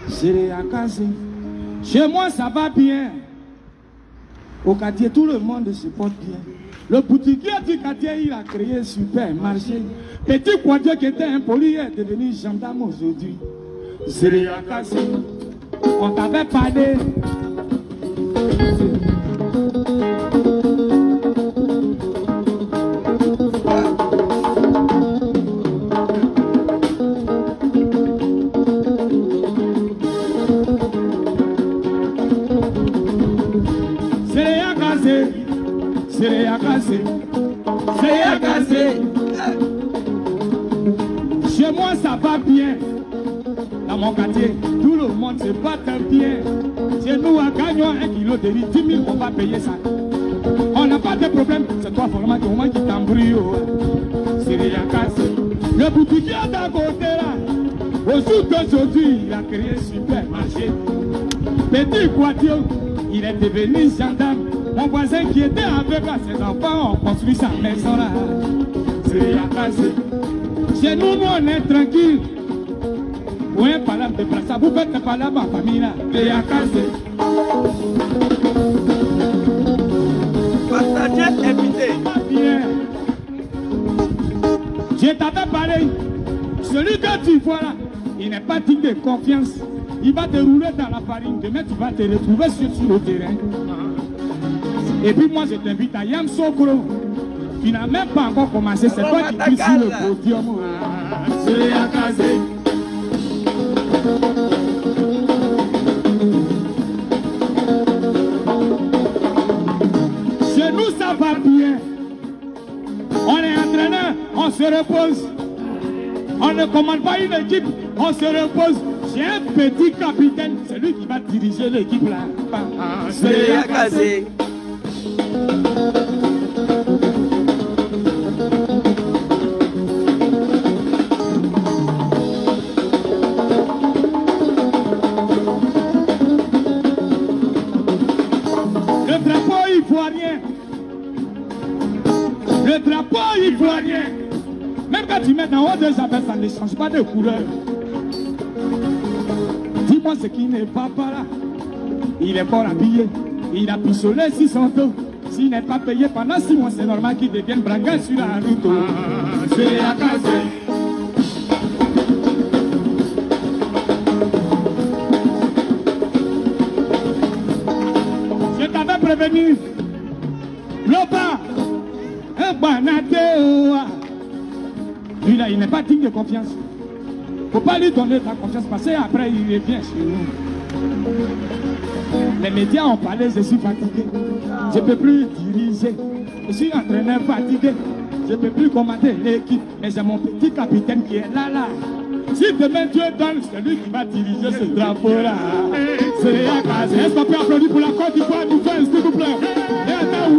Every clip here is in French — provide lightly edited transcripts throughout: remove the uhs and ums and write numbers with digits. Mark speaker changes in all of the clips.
Speaker 1: C'est à casser. Chez moi, ça va bien. Au quartier, tout le monde se porte bien. Le boutiquier du quartier, il a créé un supermarché. Petit quartier qui était impoli est devenu gendarme aujourd'hui. C'est à casser. On t'avait parlé. C'est à casser. C'est à casser. Chez moi, ça va bien. Dans mon quartier, tout le monde se bat bien. Chez nous, à gagnant 1 kilo de riz, 10 000, on va payer ça. On n'a pas de problème. C'est toi, vraiment, qui t'embrouille. C'est à casser. Le boutiquier d'à côté, là, au jour d'aujourd'hui, il a créé un supermarché. Petit quartier, il est devenu gendarme. Mon voisin qui était avec ses enfants ont construit sa maison là. C'est à casser. Chez nous, on est tranquille. Pour un palabre de brassard, vous faites un palabre en famille là. C'est à casser.
Speaker 2: Partagez, invitez.
Speaker 1: Bien. Je t'avais parlé. Celui que tu vois là, il n'est pas digne de confiance. Il va te rouler dans la farine. Demain, tu vas te retrouver sur le terrain. Et puis moi je t'invite à Yamoussoukro. Tu n'as même pas encore commencé, c'est toi qui es sur le podium. C'est à casser. Chez nous ça va bien. On est entraîneur, on se repose. On ne commande pas une équipe, on se repose. J'ai un petit capitaine, c'est lui qui va diriger l'équipe là.
Speaker 2: C'est à casser.
Speaker 1: Le drapeau ivoirien. Le drapeau ivoirien. Même quand tu mets en haut de Javel, ça ne change pas de couleur. Dis-moi ce qui n'est pas là. Il est fort habillé. Il a pisolé sur son dos. S'il n'est pas payé pendant 6 mois, c'est normal qu'il devienne branqué sur la route. C'est à casser. Je t'avais prévenu. Loba, un banate. Lui là, il n'est pas digne de confiance. Faut pas lui donner ta confiance parce qu'après il revient chez nous. Les médias ont parlé, je suis fatigué. Je ne peux plus diriger. Je suis entraîneur fatigué. Je ne peux plus commander l'équipe. Mais j'ai mon petit capitaine qui est là. Si demain Dieu donne, c'est lui qui va diriger ce drapeau-là. C'est à casser. Est-ce qu'on peut applaudir pour la Côte d'Ivoire du feu, s'il vous plaît? Et attends,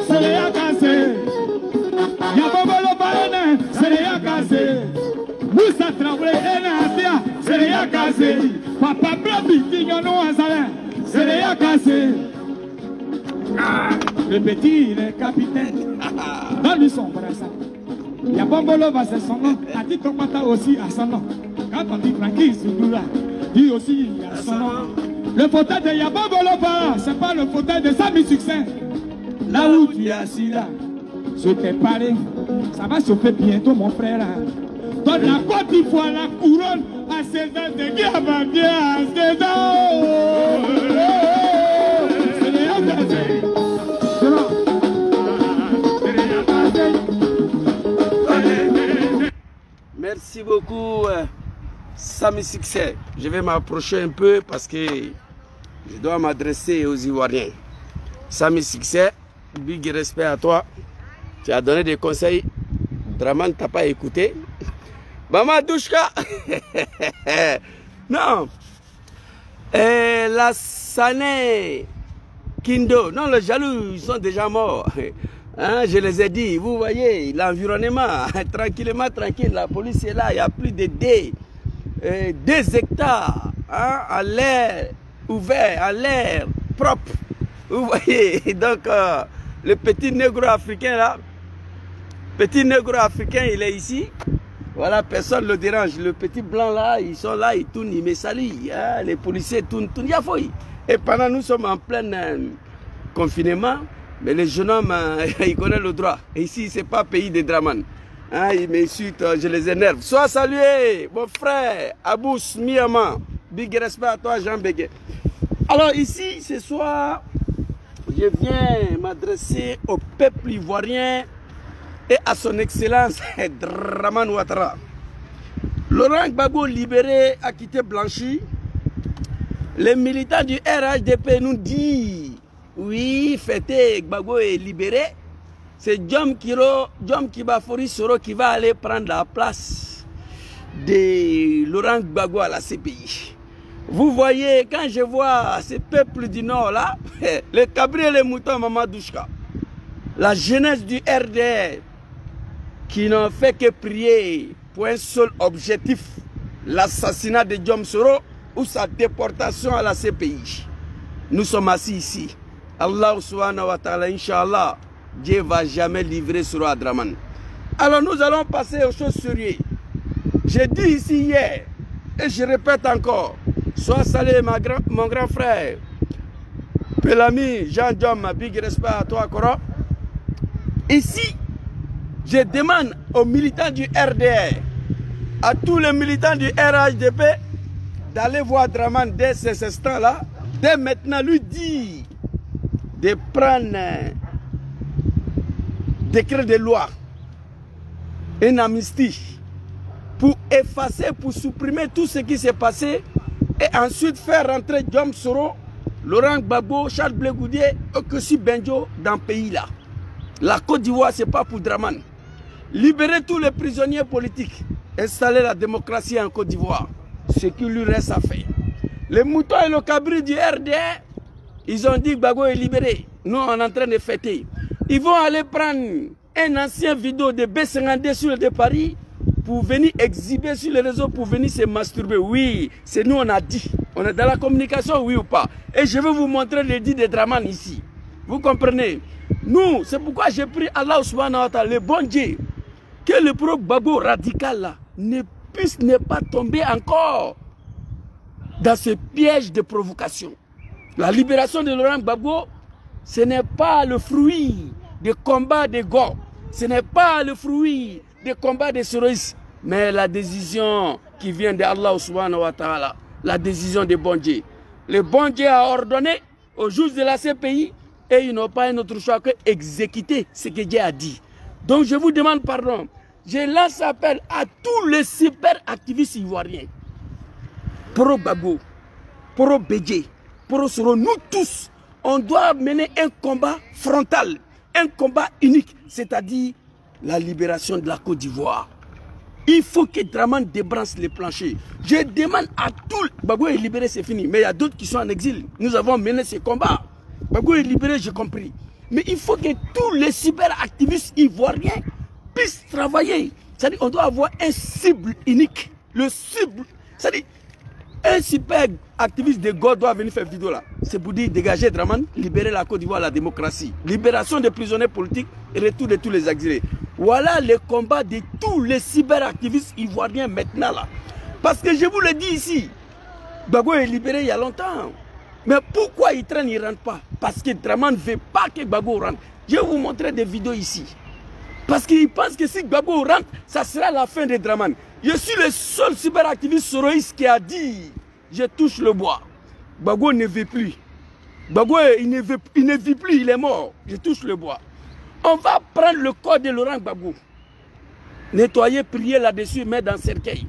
Speaker 1: c'est à casser. Yabobolo Barone, c'est à casser. Moussa Traoré, Enabia, c'est à casser. Papa Blabi, Tignon Azalin, c'est à casser. Le petit, il est capitaine. Donne-lui son brassard. Yabobolo va c'est son nom. Ati Tokmata aussi a son nom. Quand on dit Francky Soudoula, lui aussi il a son nom. Le fauteuil de Yabobolo va, c'est pas le fauteuil de Samy Succès. Là où tu es assis là, je t'ai parlé. Ça va chauffer bientôt mon frère là. Donne la Côte d'Ivoire, la couronne à César de Guiabandia, à César.
Speaker 2: Merci beaucoup, Samy Succès. Je vais m'approcher un peu parce que je dois m'adresser aux Ivoiriens. Samy Succès, big respect à toi. Tu as donné des conseils. Draman t'a pas écouté. Maman Douchka. Non. Et la Sané Kindo. Non, les jaloux, ils sont déjà morts. Hein, je les ai dit, vous voyez, l'environnement, tranquillement, tranquille, la police est là, il y a plus de 2 hectares hein, à l'air ouvert, à l'air propre. Vous voyez, donc le petit négro africain là. Petit négro africain, il est ici. Voilà, personne ne le dérange. Le petit blanc là, ils sont là, ils tournent, ils me saluent. Hein? Les policiers tournent, Et pendant nous sommes en plein confinement, mais les jeunes hommes, ils connaissent le droit. Et ici, ce n'est pas pays de Draman. Hein? Ils m'insultent, je les énerve. Sois salué, mon frère, Abous Miama. Big respect à toi, Jean Béguet. Alors ici, ce soir, je viens m'adresser au peuple ivoirien et à son excellence Dramane Ouattara. Laurent Gbagbo libéré a quitté Blanchi. Les militants du RHDP nous disent oui, fêté, Gbagbo est libéré. C'est Djom Kibafori Soro qui va aller prendre la place de Laurent Gbagbo à la CPI. Vous voyez, quand je vois ces peuples du Nord là, les cabris et les moutons Mamadouchka, la jeunesse du RDR, qui n'ont fait que prier pour un seul objectif, l'assassinat de Djom Soro ou sa déportation à la CPI. Nous sommes assis ici. Allah subhanahu wa ta'ala, Inch'Allah, Dieu ne va jamais livrer Soro à Draman. Alors nous allons passer aux choses sérieuses. J'ai dit ici hier, et je répète encore, sois salué mon grand frère, Pelami, Jean Djom, big respect à toi, Koro. Ici, je demande aux militants du RDR, à tous les militants du RHDP, d'aller voir Draman dès ces instants-là, dès maintenant lui dire de prendre un décret de loi, une amnistie, pour effacer, pour supprimer tout ce qui s'est passé et ensuite faire rentrer Djom Soro, Laurent Gbagbo, Charles Blé Goudé et Kessi Benjo dans le pays là. La Côte d'Ivoire, ce n'est pas pour Draman. Libérer tous les prisonniers politiques, installer la démocratie en Côte d'Ivoire, ce qui lui reste à faire. Les moutons et le cabri du RDR, ils ont dit que Gbagbo est libéré. Nous, on est en train de fêter. Ils vont aller prendre un ancien vidéo de B52 sur le de Paris pour venir exhiber sur les réseaux, pour venir se masturber. Oui, c'est nous, on a dit. On est dans la communication, oui ou pas. Et je vais vous montrer les dits de Draman ici. Vous comprenez? Nous, c'est pourquoi j'ai pris Allah subhanahu wa ta'ala, le bon Dieu, que le pro Gbagbo radical là ne puisse ne pas tomber encore dans ce piège de provocation. La libération de Laurent Gbagbo, ce n'est pas le fruit des combats de Go, ce n'est pas le fruit des combats des soroïstes, mais la décision qui vient de Allah subhanahu wa ta'ala, la décision de bon Dieu. Le bon Dieu a ordonné aux juges de la CPI et ils n'ont pas un autre choix que exécuter ce que Dieu a dit. Donc je vous demande pardon. Je lance appel à tous les super activistes ivoiriens. Pro Gbagbo, pro Bédié, pro Soro, nous tous, on doit mener un combat frontal, un combat unique, c'est-à-dire la libération de la Côte d'Ivoire. Il faut que Draman débranche les planchers. Je demande à tous, Gbagbo est libéré, c'est fini, mais il y a d'autres qui sont en exil. Nous avons mené ce combat. Gbagbo est libéré, j'ai compris. Mais il faut que tous les cyberactivistes ivoiriens puissent travailler. C'est-à-dire qu'on doit avoir un cible unique. Le cible, c'est-à-dire un super activiste de God doit venir faire vidéo là. C'est pour dire dégager Draman, libérer la Côte d'Ivoire, la démocratie. Libération des prisonniers politiques et retour de tous les exilés. Voilà le combat de tous les cyberactivistes ivoiriens maintenant là. Parce que je vous le dis ici, Gbagbo est libéré il y a longtemps. Mais pourquoi il traîne, il ne rentre pas? Parce que Draman ne veut pas que Gbagbo rentre. Je vais vous montrer des vidéos ici. Parce qu'il pense que si Gbagbo rentre, ça sera la fin de Draman. Je suis le seul cyberactiviste soroïste qui a dit je touche le bois. Gbagbo ne vit plus. Gbagbo il ne vit plus, il est mort. Je touche le bois. On va prendre le corps de Laurent Gbagbo, nettoyer, prier là-dessus, mettre dans le cercueil.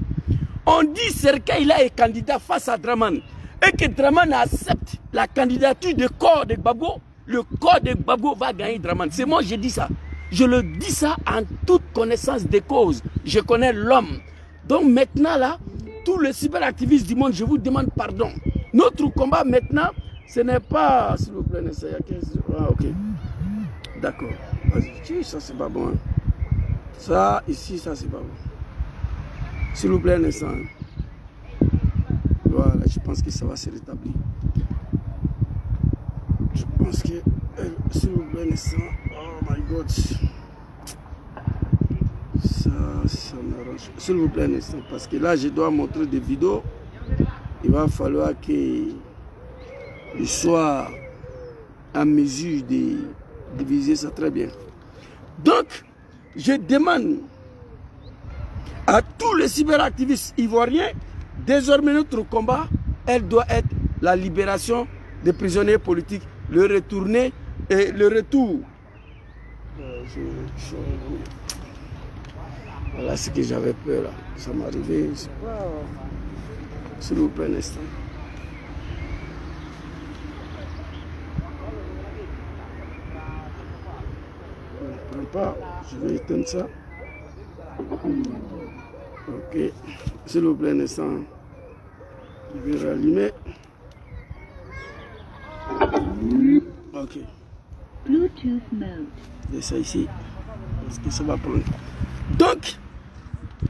Speaker 2: On dit cercueil là est candidat face à Draman. Et que Draman accepte la candidature du corps de Gbagbo, le corps de Gbagbo va gagner Draman. C'est moi, je dis ça. Je le dis ça en toute connaissance des causes. Je connais l'homme. Donc maintenant là, tous les cyberactivistes du monde, je vous demande pardon. Notre combat maintenant, ce n'est pas... S'il vous plaît, ah, ok. D'accord. Ça c'est pas bon. Hein. Ça, ici, ça c'est pas bon. S'il vous plaît, un instant. Voilà, je pense que ça va se rétablir. Je pense que... S'il vous plaît, un instant. my God. Ça m'arrange. S'il vous plaît un instant, parce que là je dois montrer des vidéos. Il va falloir que je sois en mesure de diviser ça très bien. Donc, je demande à tous les cyberactivistes ivoiriens, désormais notre combat, elle doit être la libération des prisonniers politiques, le retourner et le retour. Voilà ce que j'avais peur là. Ça m'est arrivé. S'il vous plaît un instant. Je ne prends pas. Je vais éteindre ça. Ok. S'il vous plaît un instant. Je vais rallumer. Ok.
Speaker 3: Bluetooth mode.
Speaker 2: Et ça ici. Parce que ça va prendre. Donc,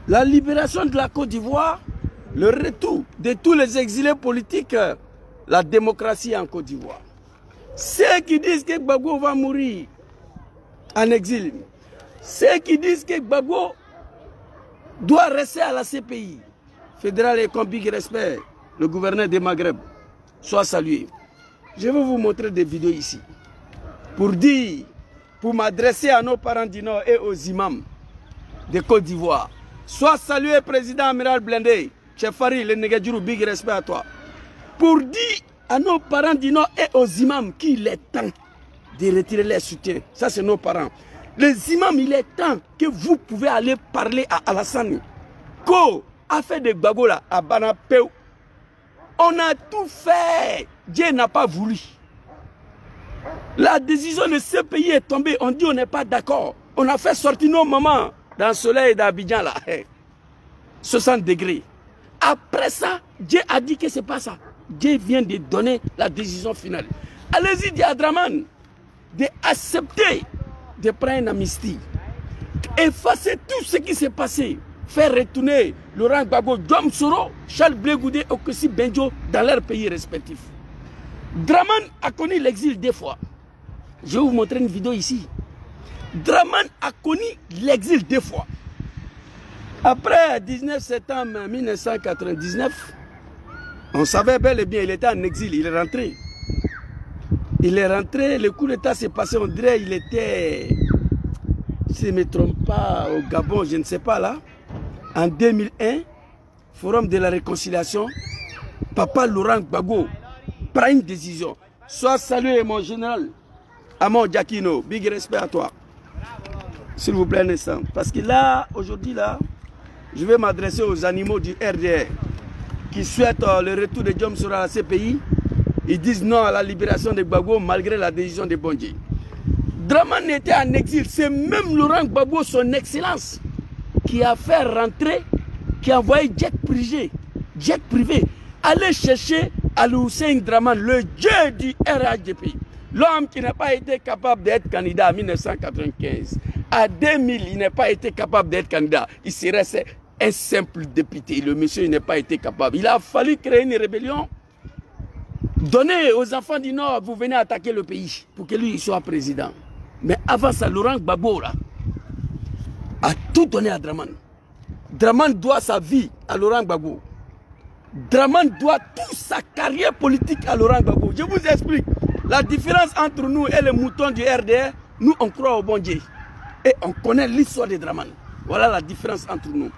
Speaker 2: la libération de la Côte d'Ivoire, le retour de tous les exilés politiques, la démocratie en Côte d'Ivoire. Ceux qui disent que Gbagbo va mourir en exil, ceux qui disent que Gbagbo doit rester à la CPI, fédéral et comme big respect, le gouverneur des Maghreb, soit salué. Je vais vous montrer des vidéos ici pour dire, pour m'adresser à nos parents du Nord et aux imams de Côte d'Ivoire. Sois salué, président amiral Blindé, chef Fari, le Négadjurou, big respect à toi. Pour dire à nos parents du Nord et aux imams qu'il est temps de retirer les soutiens. Ça, c'est nos parents. Les imams, il est temps que vous pouvez aller parler à Alassane. Ko a fait des Gbagbo là, à Banapeu. On a tout fait. Dieu n'a pas voulu. La décision de ce pays est tombée. On dit on n'est pas d'accord. On a fait sortir nos mamans dans le soleil d'Abidjan là. 60 degrés. Après ça, Dieu a dit que ce n'est pas ça. Dieu vient de donner la décision finale. Allez-y, dit à Draman, d'accepter de prendre une amnistie. Effacer tout ce qui s'est passé. Faire retourner Laurent Gbagbo, Dom Soro, Charles Blé Goudé et Okossi Benjo dans leurs pays respectifs. Draman a connu l'exil 2 fois. Je vais vous montrer une vidéo ici. Draman a connu l'exil 2 fois. Après 19 septembre 1999, on savait bel et bien qu'il était en exil, il est rentré. Il est rentré, le coup d'état s'est passé, on dirait qu'il était, si je ne me trompe pas, au Gabon, je ne sais pas là. En 2001, Forum de la Réconciliation, Papa Laurent Gbagbo prend une décision. Sois salué mon général, Amon Diakino, big respect à toi. S'il vous plaît un instant. Parce que là, aujourd'hui là, je vais m'adresser aux animaux du RDR qui souhaitent le retour de Djom Soro à la CPI. Ils disent non à la libération de Gbagbo malgré la décision de Bondji. Draman était en exil. C'est même Laurent Gbagbo, son excellence, qui a fait rentrer, qui a envoyé jet privé, aller chercher Al-Hussein Draman, le dieu du RHDP. L'homme qui n'a pas été capable d'être candidat en 1995. À 2000, il n'a pas été capable d'être candidat. Il serait un simple député. Le monsieur n'a pas été capable. Il a fallu créer une rébellion. Donner aux enfants du Nord, vous venez attaquer le pays pour que lui soit président. Mais avant ça, Laurent Gbagbo là, a tout donné à Draman. Draman doit sa vie à Laurent Gbagbo. Draman doit toute sa carrière politique à Laurent Gbagbo. Je vous explique. La différence entre nous et les moutons du RDR, nous on croit au bon Dieu. Et on connaît l'histoire de Draman. Voilà la différence entre nous.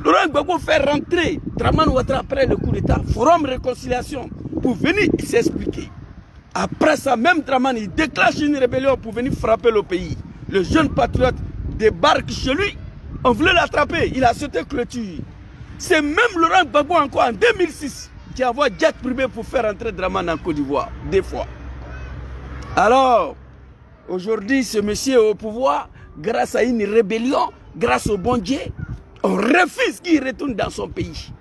Speaker 2: Laurent Gbagbo fait rentrer Draman Ouattara après le coup d'état, forum réconciliation, pour venir s'expliquer. Après ça, même Draman, il déclenche une rébellion pour venir frapper le pays. Le jeune patriote débarque chez lui, on voulait l'attraper, il a sauté clôture. C'est même Laurent Gbagbo encore en 2006 qui envoie jet privé pour faire rentrer Draman en Côte d'Ivoire, 2 fois. Alors, aujourd'hui, ce monsieur est au pouvoir, grâce à une rébellion, grâce au bon Dieu, on refuse qu'il retourne dans son pays.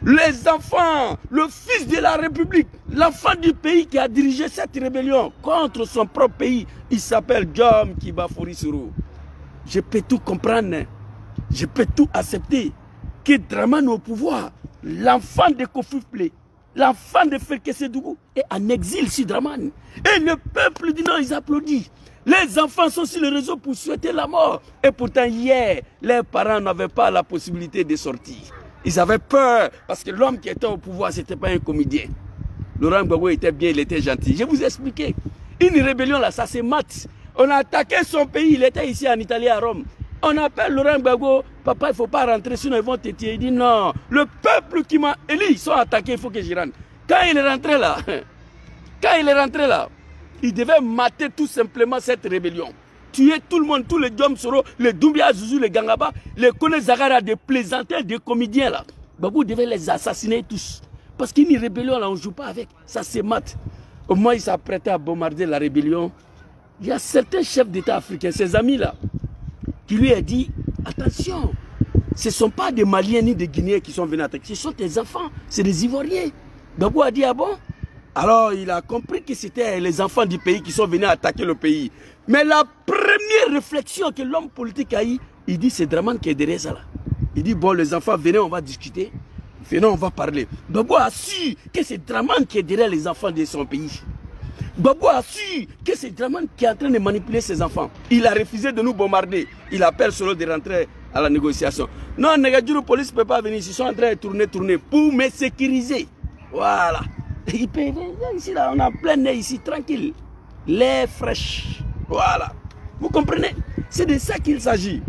Speaker 2: Les enfants, le fils de la République, l'enfant du pays qui a dirigé cette rébellion contre son propre pays, il s'appelle Djom Kibafori Soro. Je peux tout comprendre, je peux tout accepter. Que Draman au pouvoir, l'enfant de Kofi Plé, l'enfant de Fekese Dougou est en exil sur Draman. Et le peuple du Nord, ils applaudissent. Les enfants sont sur les réseaux pour souhaiter la mort. Et pourtant, hier, leurs parents n'avaient pas la possibilité de sortir. Ils avaient peur parce que l'homme qui était au pouvoir, ce n'était pas un comédien. Laurent Gbagbo était bien, il était gentil. Je vous ai expliqué. Une rébellion là, ça se mate. On a attaqué son pays, il était ici en Italie, à Rome. On appelle Laurent Gbagbo, papa, il ne faut pas rentrer, sinon ils vont te tuer. Il dit non, le peuple qui m'a élu, ils sont attaqués, il faut que j'y rentre. Quand il est rentré là, il devait mater tout simplement cette rébellion. Tuer tout le monde, tous les Diom Soro, les Doumbia Zouzou, les Gangaba, les Kone Zagara, des plaisantins, des comédiens là. Gbagbo devait les assassiner tous. Parce qu'une rébellion là, on ne joue pas avec, ça se mate. Au moins, il s'apprêtait à bombarder la rébellion. Il y a certains chefs d'État africains, ses amis là, qui lui a dit, attention, ce ne sont pas des Maliens ni des Guinéens qui sont venus attaquer, ce sont des enfants, c'est des Ivoiriens. Gbagbo a dit, ah bon? Alors il a compris que c'était les enfants du pays qui sont venus attaquer le pays. Mais la première réflexion que l'homme politique a eue, il dit, c'est Dramane qui est derrière ça là. Il dit, bon, les enfants, venez, on va discuter. Venez, on va parler. Gbagbo a su que c'est Dramane qui est derrière les enfants de son pays. Gbagbo a su que c'est Dramane qui est en train de manipuler ses enfants. Il a refusé de nous bombarder. Il appelle Soro de rentrer à la négociation. Non, Negadjuru, police ne peut pas venir. Ils sont en train de tourner pour me sécuriser. Voilà. Il peut venir ici, là, on a plein nez ici, tranquille. L'air fraîche. Voilà. Vous comprenez? C'est de ça qu'il s'agit.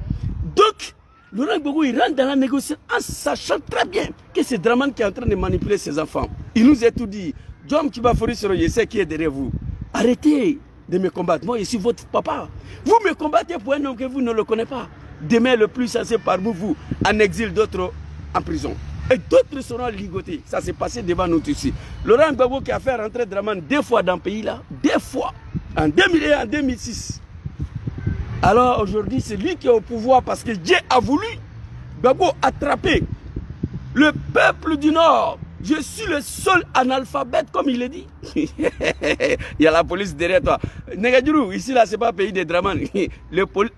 Speaker 2: Donc, Laurent Gbagbo, il rentre dans la négociation en sachant très bien que c'est Dramane qui est en train de manipuler ses enfants. Il nous a tout dit. Djom Kibafori Soro, je sais qui est derrière vous. Arrêtez de me combattre. Moi, je suis votre papa. Vous me combattez pour un homme que vous ne le connaissez pas. Demain, le plus censé parmi vous, en exil, d'autres en prison. Et d'autres seront ligotés. Ça s'est passé devant nous ici. Laurent Gbagbo qui a fait rentrer Dramane 2 fois dans le pays là. 2 fois. En 2000 et en 2006. Alors aujourd'hui, c'est lui qui est au pouvoir parce que Dieu a voulu Gbagbo attraper le peuple du Nord. Je suis le seul analphabète, comme il le dit. Il y a la police derrière toi. Negadjuru, ici là, c'est pas un pays de Dramane.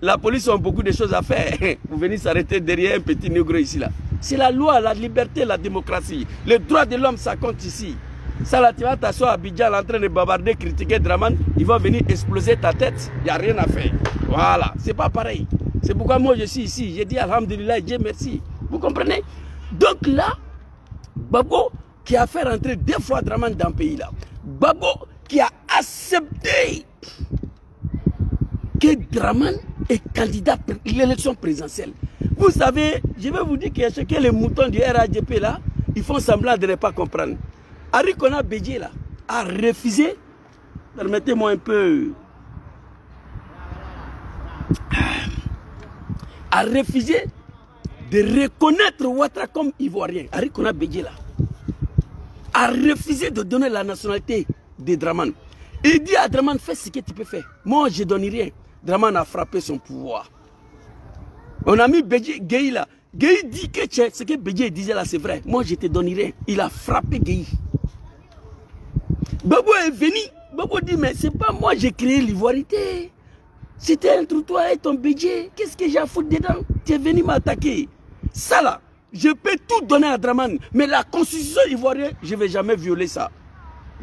Speaker 2: La police a beaucoup de choses à faire. Vous venez s'arrêter derrière un petit négro ici là. C'est la loi, la liberté, la démocratie. Les droits de l'homme, ça compte ici. Ça là, tu vas t'asseoir à Abidjan en train de bavarder, critiquer Dramane. Il va venir exploser ta tête. Il n'y a rien à faire. Voilà, c'est pas pareil. C'est pourquoi moi je suis ici. J'ai dit Alhamdulillah, Dieu merci. Vous comprenez? Donc là, Gbagbo qui a fait rentrer 2 fois Dramane dans le pays là. Gbagbo qui a accepté que Dramane est candidat pour l'élection présidentielle. Vous savez, je vais vous dire que les moutons du RADP là, ils font semblant de ne pas comprendre. Arikona Bédié là a refusé, permettez-moi un peu, a refusé de reconnaître Ouattara comme ivoirien. Arikona Bédié là a refusé de donner la nationalité de Dramane. Il dit à Dramane, fais ce que tu peux faire. Moi, je ne donne rien. Dramane a frappé son pouvoir. On a mis Gueye là. Gueye dit que ce que Bédié disait là, c'est vrai. Moi, je ne te donne rien. Il a frappé Gueye. Gbagbo est venu. Gbagbo dit, mais c'est pas moi, j'ai créé l'ivoirité. C'était entre toi et ton Bédié. Qu'est-ce que j'ai à foutre dedans? Tu es venu m'attaquer. Ça là, je peux tout donner à Dramane. Mais la constitution ivoirienne, je ne vais jamais violer ça.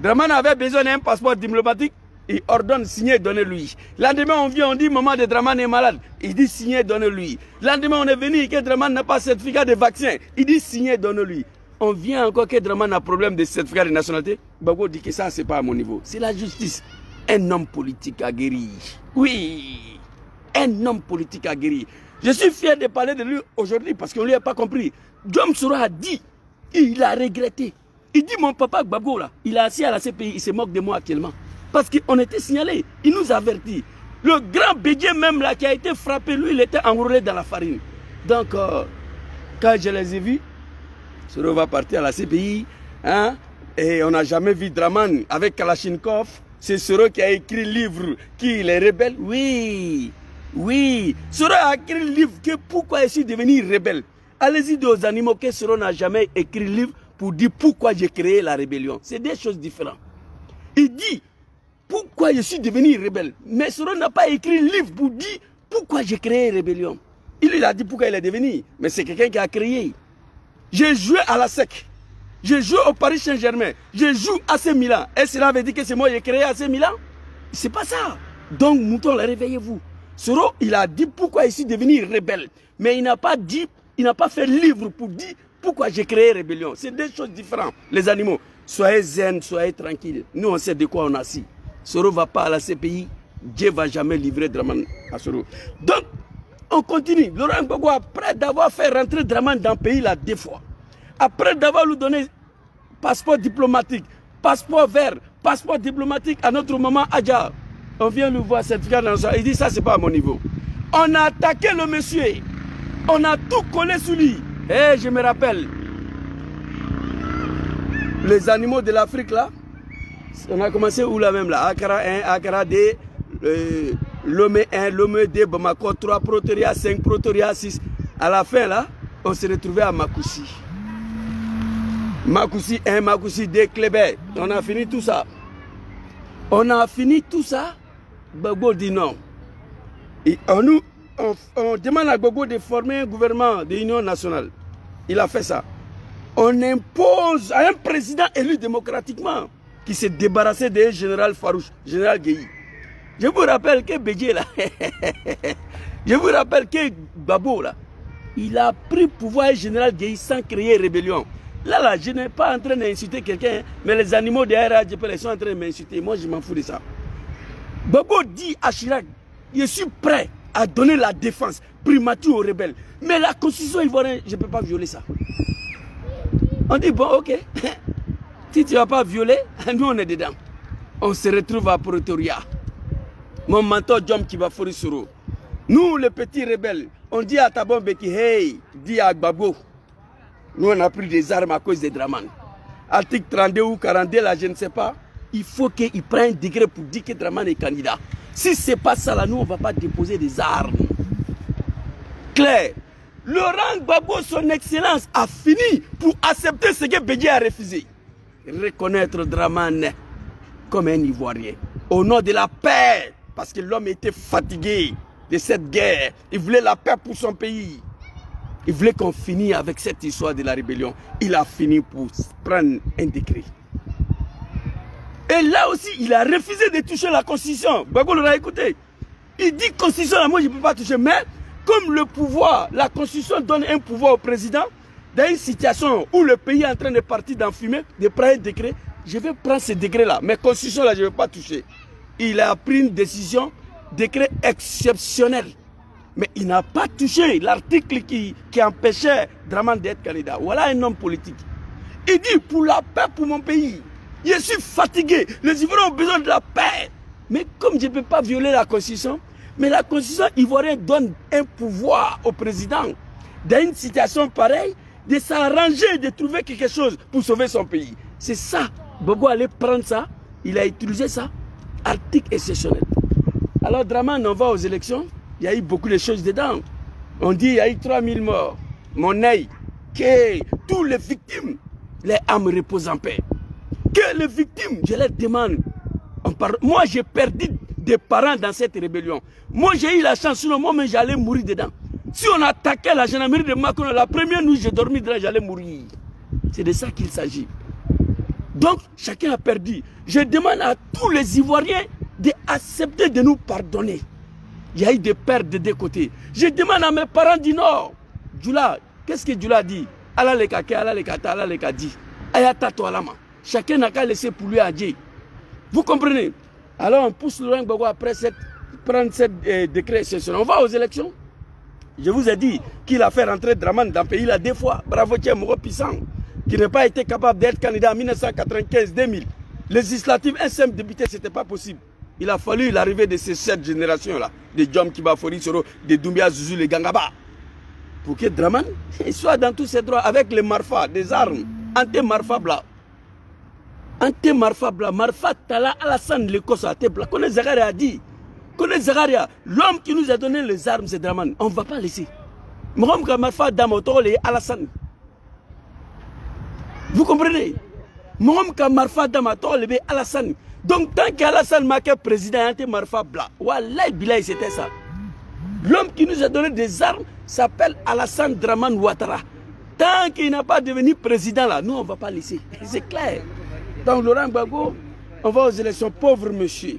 Speaker 2: Dramane avait besoin d'un passeport diplomatique. Il ordonne, signer, donner-lui. Lendemain, on vient, on dit, maman de Dramane est malade. Il dit, signer, donner-lui. Lendemain, on est venu, que Dramane n'a pas de certificat de vaccin. Il dit, signer, donner-lui. On vient encore que Dramane a problème de certificat de nationalité. Gbagbo dit que ça, c'est pas à mon niveau. C'est la justice. Un homme politique aguerri. Oui. Un homme politique aguerri. Je suis fier de parler de lui aujourd'hui parce qu'on ne lui a pas compris. Diom Soro a dit, il a regretté. Il dit, mon papa Gbagbo, là, il est assis à la CPI, il se moque de moi actuellement. Parce qu'on était signalé, il nous avertit. Le grand Bédié même là qui a été frappé, lui, il était enroulé dans la farine. Donc, quand je les ai vus, Soro va partir à la CPI, hein, et on n'a jamais vu Dramane avec Kalachnikov. C'est Soro qui a écrit le livre, qui les rebelles. Oui, oui. Soro a écrit le livre, que pourquoi je suis devenu rebelle. Allez-y aux animaux que Soro n'a jamais écrit le livre pour dire pourquoi j'ai créé la rébellion. C'est des choses différentes. Il dit pourquoi je suis devenu rebelle. Mais Soro n'a pas écrit un livre pour dire pourquoi j'ai créé la rébellion. Il a dit pourquoi il est devenu. Mais c'est quelqu'un qui a créé. J'ai joué à la SEC. J'ai joué au Paris Saint-Germain. Je joue à AC Milan. Et cela veut dire que c'est moi qui ai créé AC Milan? C'est pas ça. Donc, mouton, réveillez-vous. Soro, il a dit pourquoi il suis devenu rebelle. Mais il n'a pas dit, il n'a pas fait livre pour dire pourquoi j'ai créé rébellion. C'est deux choses différentes. Les animaux, soyez zen, soyez tranquilles. Nous, on sait de quoi on a assis. Soro ne va pas à la CPI. Dieu ne va jamais livrer Dramane à Soro. Donc, on continue. Laurent Gbagbo, après d'avoir fait rentrer Dramane dans le pays là 2 fois, après d'avoir lui donné passeport diplomatique, passeport vert, passeport diplomatique à notre maman Adja, on vient lui voir certificat dans ça. Il dit ça, c'est pas à mon niveau. On a attaqué le monsieur. On a tout collé sous lui. Et je me rappelle, les animaux de l'Afrique là, on a commencé où là même là, Akara 1, Akara 2, Lomé 1, Lomé 2, Bamako 3, Protoria 5, Protoria 6. À la fin là, on s'est retrouvé à Makoussi. Makoussi 1, Makoussi 2, Klébé. On a fini tout ça. On a fini tout ça. Gbagbo dit non. Et on demande à Gbagbo de former un gouvernement de l'Union nationale. Il a fait ça. On impose à un président élu démocratiquement qui s'est débarrassé d'un général Farouche, général Gueye. Je vous rappelle que Bédié là, je vous rappelle que Gbagbo là, il a pris pouvoir général Gueye sans créer rébellion. Là, je n'ai pas en train d'insulter quelqu'un, hein, mais les animaux de RADP sont en train de m'insulter. Moi, je m'en fous de ça. Gbagbo dit à Chirac, je suis prêt à donner la défense primature aux rebelles. Mais la constitution ivoirienne, je ne peux pas violer ça. On dit, bon, ok. Si tu ne vas pas violer, nous, on est dedans. On se retrouve à Pretoria. Mon mentor, Djom Kibafori Soro. Nous, les petits rebelles, on dit à Thabo Mbeki, hey, dis à Gbagbo. Nous, on a pris des armes à cause des Dramane. Article 32 ou 42, là, je ne sais pas. Il faut qu'il prenne un décret pour dire que Dramane est candidat. Si ce n'est pas ça, là, nous, on ne va pas déposer des armes. Claire. Laurent Gbagbo, son excellence, a fini pour accepter ce que Bédié a refusé. Reconnaître Dramane comme un Ivoirien. Au nom de la paix. Parce que l'homme était fatigué de cette guerre. Il voulait la paix pour son pays. Il voulait qu'on finisse avec cette histoire de la rébellion. Il a fini pour prendre un décret. Et là aussi, il a refusé de toucher la constitution. Gbagbo l'a écouté. Il dit constitution, là, moi je ne peux pas toucher. Mais comme le pouvoir, la constitution donne un pouvoir au président, dans une situation où le pays est en train de partir dans fumée, de prendre un décret, je vais prendre ce décret-là. Mais constitution, là, je ne vais pas toucher. Il a pris une décision, décret exceptionnel. Mais il n'a pas touché l'article qui empêchait Dramane d'être candidat. Voilà un homme politique. Il dit, pour la paix pour mon pays, je suis fatigué. Les Ivoiriens ont besoin de la paix. Mais comme je ne peux pas violer la constitution, mais la constitution ivoirienne donne un pouvoir au président, dans une situation pareille, de s'arranger, de trouver quelque chose pour sauver son pays. C'est ça. Gbagbo allait prendre ça, il a utilisé ça, article exceptionnel. Alors Dramane, on va aux élections, il y a eu beaucoup de choses dedans. On dit qu'il y a eu 3000 morts. Mon œil, que toutes les victimes, les âmes reposent en paix. Que les victimes, je les demande. Moi, j'ai perdu des parents dans cette rébellion. Moi, j'ai eu la chance, sinon moi, j'allais mourir dedans. Si on attaquait la gendarmerie de Macron, la première nuit, j'ai dormi dedans, j'allais mourir. C'est de ça qu'il s'agit. Donc, chacun a perdu. Je demande à tous les Ivoiriens d'accepter de nous pardonner. Il y a eu des pertes de deux côtés. Je demande à mes parents du Nord. Djoula, qu'est-ce que Djoula dit? Allah le kake, Allah le kata, Allah le kadi. Ayata to alama. Chacun n'a qu'à laisser pour lui à Dieu. Vous comprenez? Alors on pousse Laurent Gbagbo après prendre cette décret exceptionnel. On va aux élections. Je vous ai dit qu'il a fait rentrer Dramane dans le pays là 2 fois. Bravo, Thier Moro puissant. Qui n'a pas été capable d'être candidat en 1995-2000. Législative, un simple député, ce n'était pas possible. Il a fallu l'arrivée de ces 7 générations-là, de Djom Kibafori Soro, de Doumbia Zouzou, les Gangaba, pour que Dramane soit dans tous ses droits avec les Marfa, des armes, anti-Marfa blanc. Anti-Marfa blanc, Marfa Tala Alassane Lekoso, Atebla. Kone Zagaria a dit, Kone Zagaria, l'homme qui nous a donné les armes, c'est Dramane. On ne va pas laisser. Moham Marfa Damoto, les Alassane. Vous comprenez? Moham Marfa Damoto, les Alassane. Donc, tant qu'Alassane Maké président, anti-Marfa blanc, Wallah Bilay, c'était ça. L'homme qui nous a donné des armes s'appelle Alassane Dramane Ouattara. Tant qu'il n'a pas devenu président là, nous on ne va pas laisser. C'est clair. Donc Laurent Gbagbo, on va aux élections, pauvre monsieur.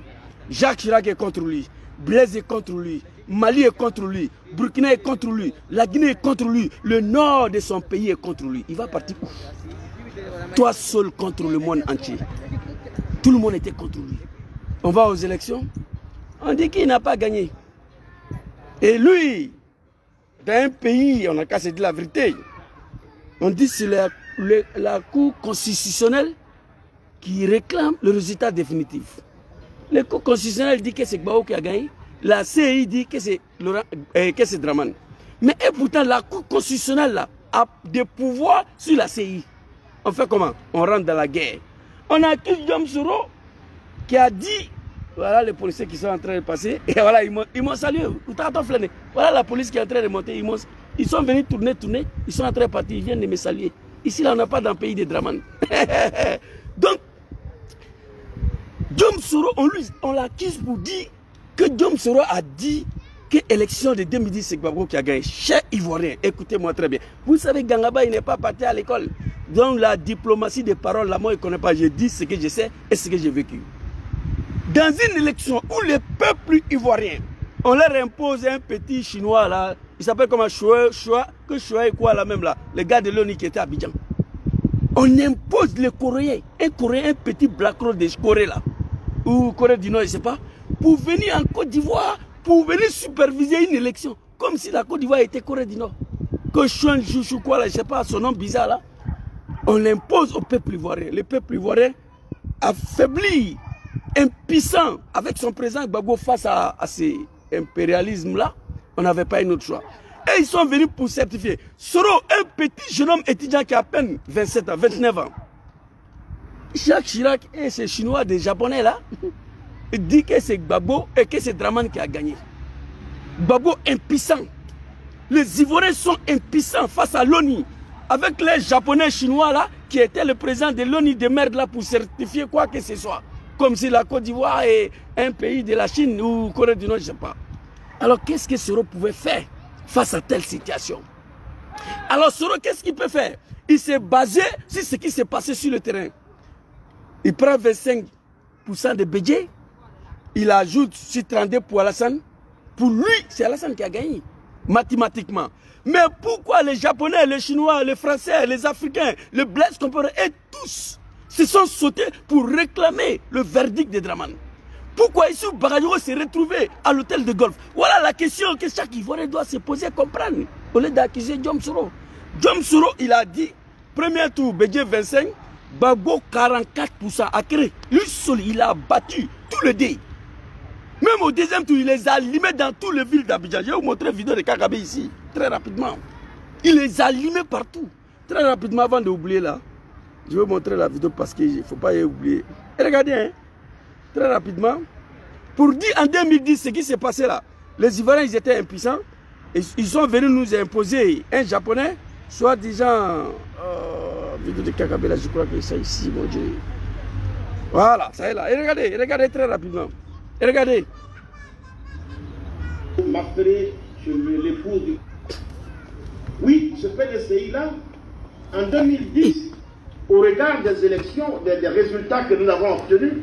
Speaker 2: Jacques Chirac est contre lui. Blaise est contre lui. Mali est contre lui. Burkina est contre lui. La Guinée est contre lui. Le nord de son pays est contre lui. Il va partir où? Toi seul contre le monde entier. Tout le monde était contre lui. On va aux élections. On dit qu'il n'a pas gagné. Et lui, dans un pays, on n'a qu'à se dire la vérité. On dit que c'est la Cour constitutionnelle qui réclame le résultat définitif. La Cour constitutionnelle dit que c'est Gbagbo qui a gagné. La CI dit que c'est Dramane. Mais et pourtant, la Cour constitutionnelle là, a des pouvoirs sur la CI. On fait comment? On rentre dans la guerre. On accuse Diom Soro qui a dit, voilà les policiers qui sont en train de passer, et voilà, ils m'ont salué. Voilà la police qui est en train de monter, ils sont venus tourner, ils sont en train de partir, ils viennent de me saluer. Ici, là, on n'a pas dans le pays de Dramane. Donc, Diom Soro, on l'accuse pour dire que Diom Soro a dit que l'élection de 2010, c'est Gbagbo qui a gagné. Cher Ivoirien, écoutez-moi très bien. Vous savez, Gangaba, il n'est pas parti à l'école. Donc, la diplomatie des paroles, là, moi, il ne connaît pas. Je dis ce que je sais et ce que j'ai vécu. Dans une élection où le peuple ivoirien, on leur impose un petit chinois, là, il s'appelle comme un Choua et quoi, là, même là, le gars de l'ONU qui était à Abidjan. On impose les Coréens, un petit black road de Corée, là, ou Corée du Nord, je ne sais pas, pour venir en Côte d'Ivoire, pour venir superviser une élection, comme si la Côte d'Ivoire était Corée du Nord. Que Chouan Chouchou, quoi, là, je ne sais pas, son nom bizarre, là, on l'impose au peuple ivoirien. Le peuple ivoirien affaibli, impuissant, avec son président Gbagbo face à ces impérialismes-là, on n'avait pas un autre choix. Et ils sont venus pour certifier. Soro, un petit jeune homme étudiant qui a à peine 27 ans, 29 ans. Jacques Chirac et ces Chinois, des Japonais là, dit que c'est Gbagbo et que c'est Dramane qui a gagné. Gbagbo impuissant. Les Ivoiriens sont impuissants face à l'ONU. Avec les Japonais Chinois là, qui étaient le président de l'ONU de merde là pour certifier quoi que ce soit. Comme si la Côte d'Ivoire est un pays de la Chine ou Corée du Nord, je ne sais pas. Alors qu'est-ce que Soro pouvait faire face à telle situation? Alors Soro, qu'est-ce qu'il peut faire? Il s'est basé sur ce qui s'est passé sur le terrain. Il prend 25% de budget, il ajoute sur 32 pour Alassane. Pour lui, c'est Alassane qui a gagné, mathématiquement. Mais pourquoi les Japonais, les Chinois, les Français, les Africains, les Blaise Compaoré et tous se sont sautés pour réclamer le verdict de Dramane? Pourquoi Issou Bagayogo s'est retrouvé à l'hôtel de golf? Voilà la question que chaque Ivoirien doit se poser et comprendre. Au lieu d'accuser Diom Soro. Diom Soro, il a dit, premier tour, budget 25, Gbagbo 44% à créer. Lui seul, il a battu tous les dés. Même au deuxième tour, il les a allumés dans toutes les villes d'Abidjan. Je vais vous montrer une vidéo de Kagame ici, très rapidement. Il les a allumés partout. Très rapidement, avant d'oublier là, je vais vous montrer la vidéo parce qu'il ne faut pas y oublier. Et regardez, hein, très rapidement, pour dire en 2010 ce qui s'est passé là, les Ivoiriens ils étaient impuissants. Et ils sont venus nous imposer un Japonais, soi-disant, vidéo de Kagame là, je crois que c'est ici, mon Dieu. Voilà, ça est là. Et regardez très rapidement. Et regardez.
Speaker 4: M'appeler sur l'épouse du... Oui, ce PDCI-là, en 2010, au regard des élections, des résultats que nous avons obtenus,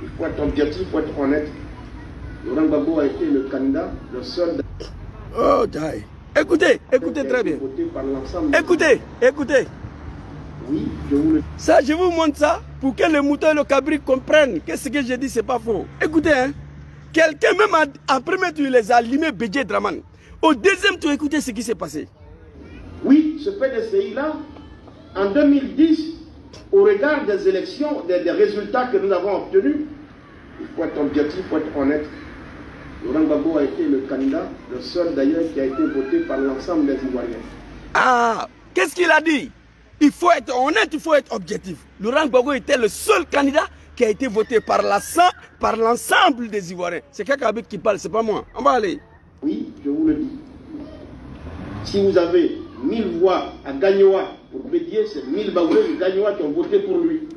Speaker 4: il faut être objectif, il faut être honnête. Laurent Gbagbo a été le candidat, le seul...
Speaker 2: Oh, die. Écoutez très bien. Écoutez.
Speaker 4: Oui, je vous le dis.
Speaker 2: Ça, je vous montre ça pour que les moutons et le cabri comprennent que ce que j'ai dit, c'est pas faux. Écoutez, hein. Quelqu'un même en premier tour, il les a allumés Bédié Dramane. Au deuxième tour, écoutez ce qui s'est passé.
Speaker 4: Oui, ce PDCI-là, en 2010, au regard des élections, des résultats que nous avons obtenus, il faut être objectif, il faut être honnête. Laurent Gbagbo a été le candidat, le seul d'ailleurs qui a été voté par l'ensemble des Ivoiriens.
Speaker 2: Ah, qu'est-ce qu'il a dit? Il faut être honnête, il faut être objectif. Laurent Gbagbo était le seul candidat qui a été voté par l'ensemble des Ivoiriens. C'est Kagame qui parle, c'est pas moi. On va aller.
Speaker 4: Oui, je vous le dis. Si vous avez 1000 voix à Gagnoa pour Bédié, c'est 1000 Baoulés de Gagnoa qui ont voté pour lui.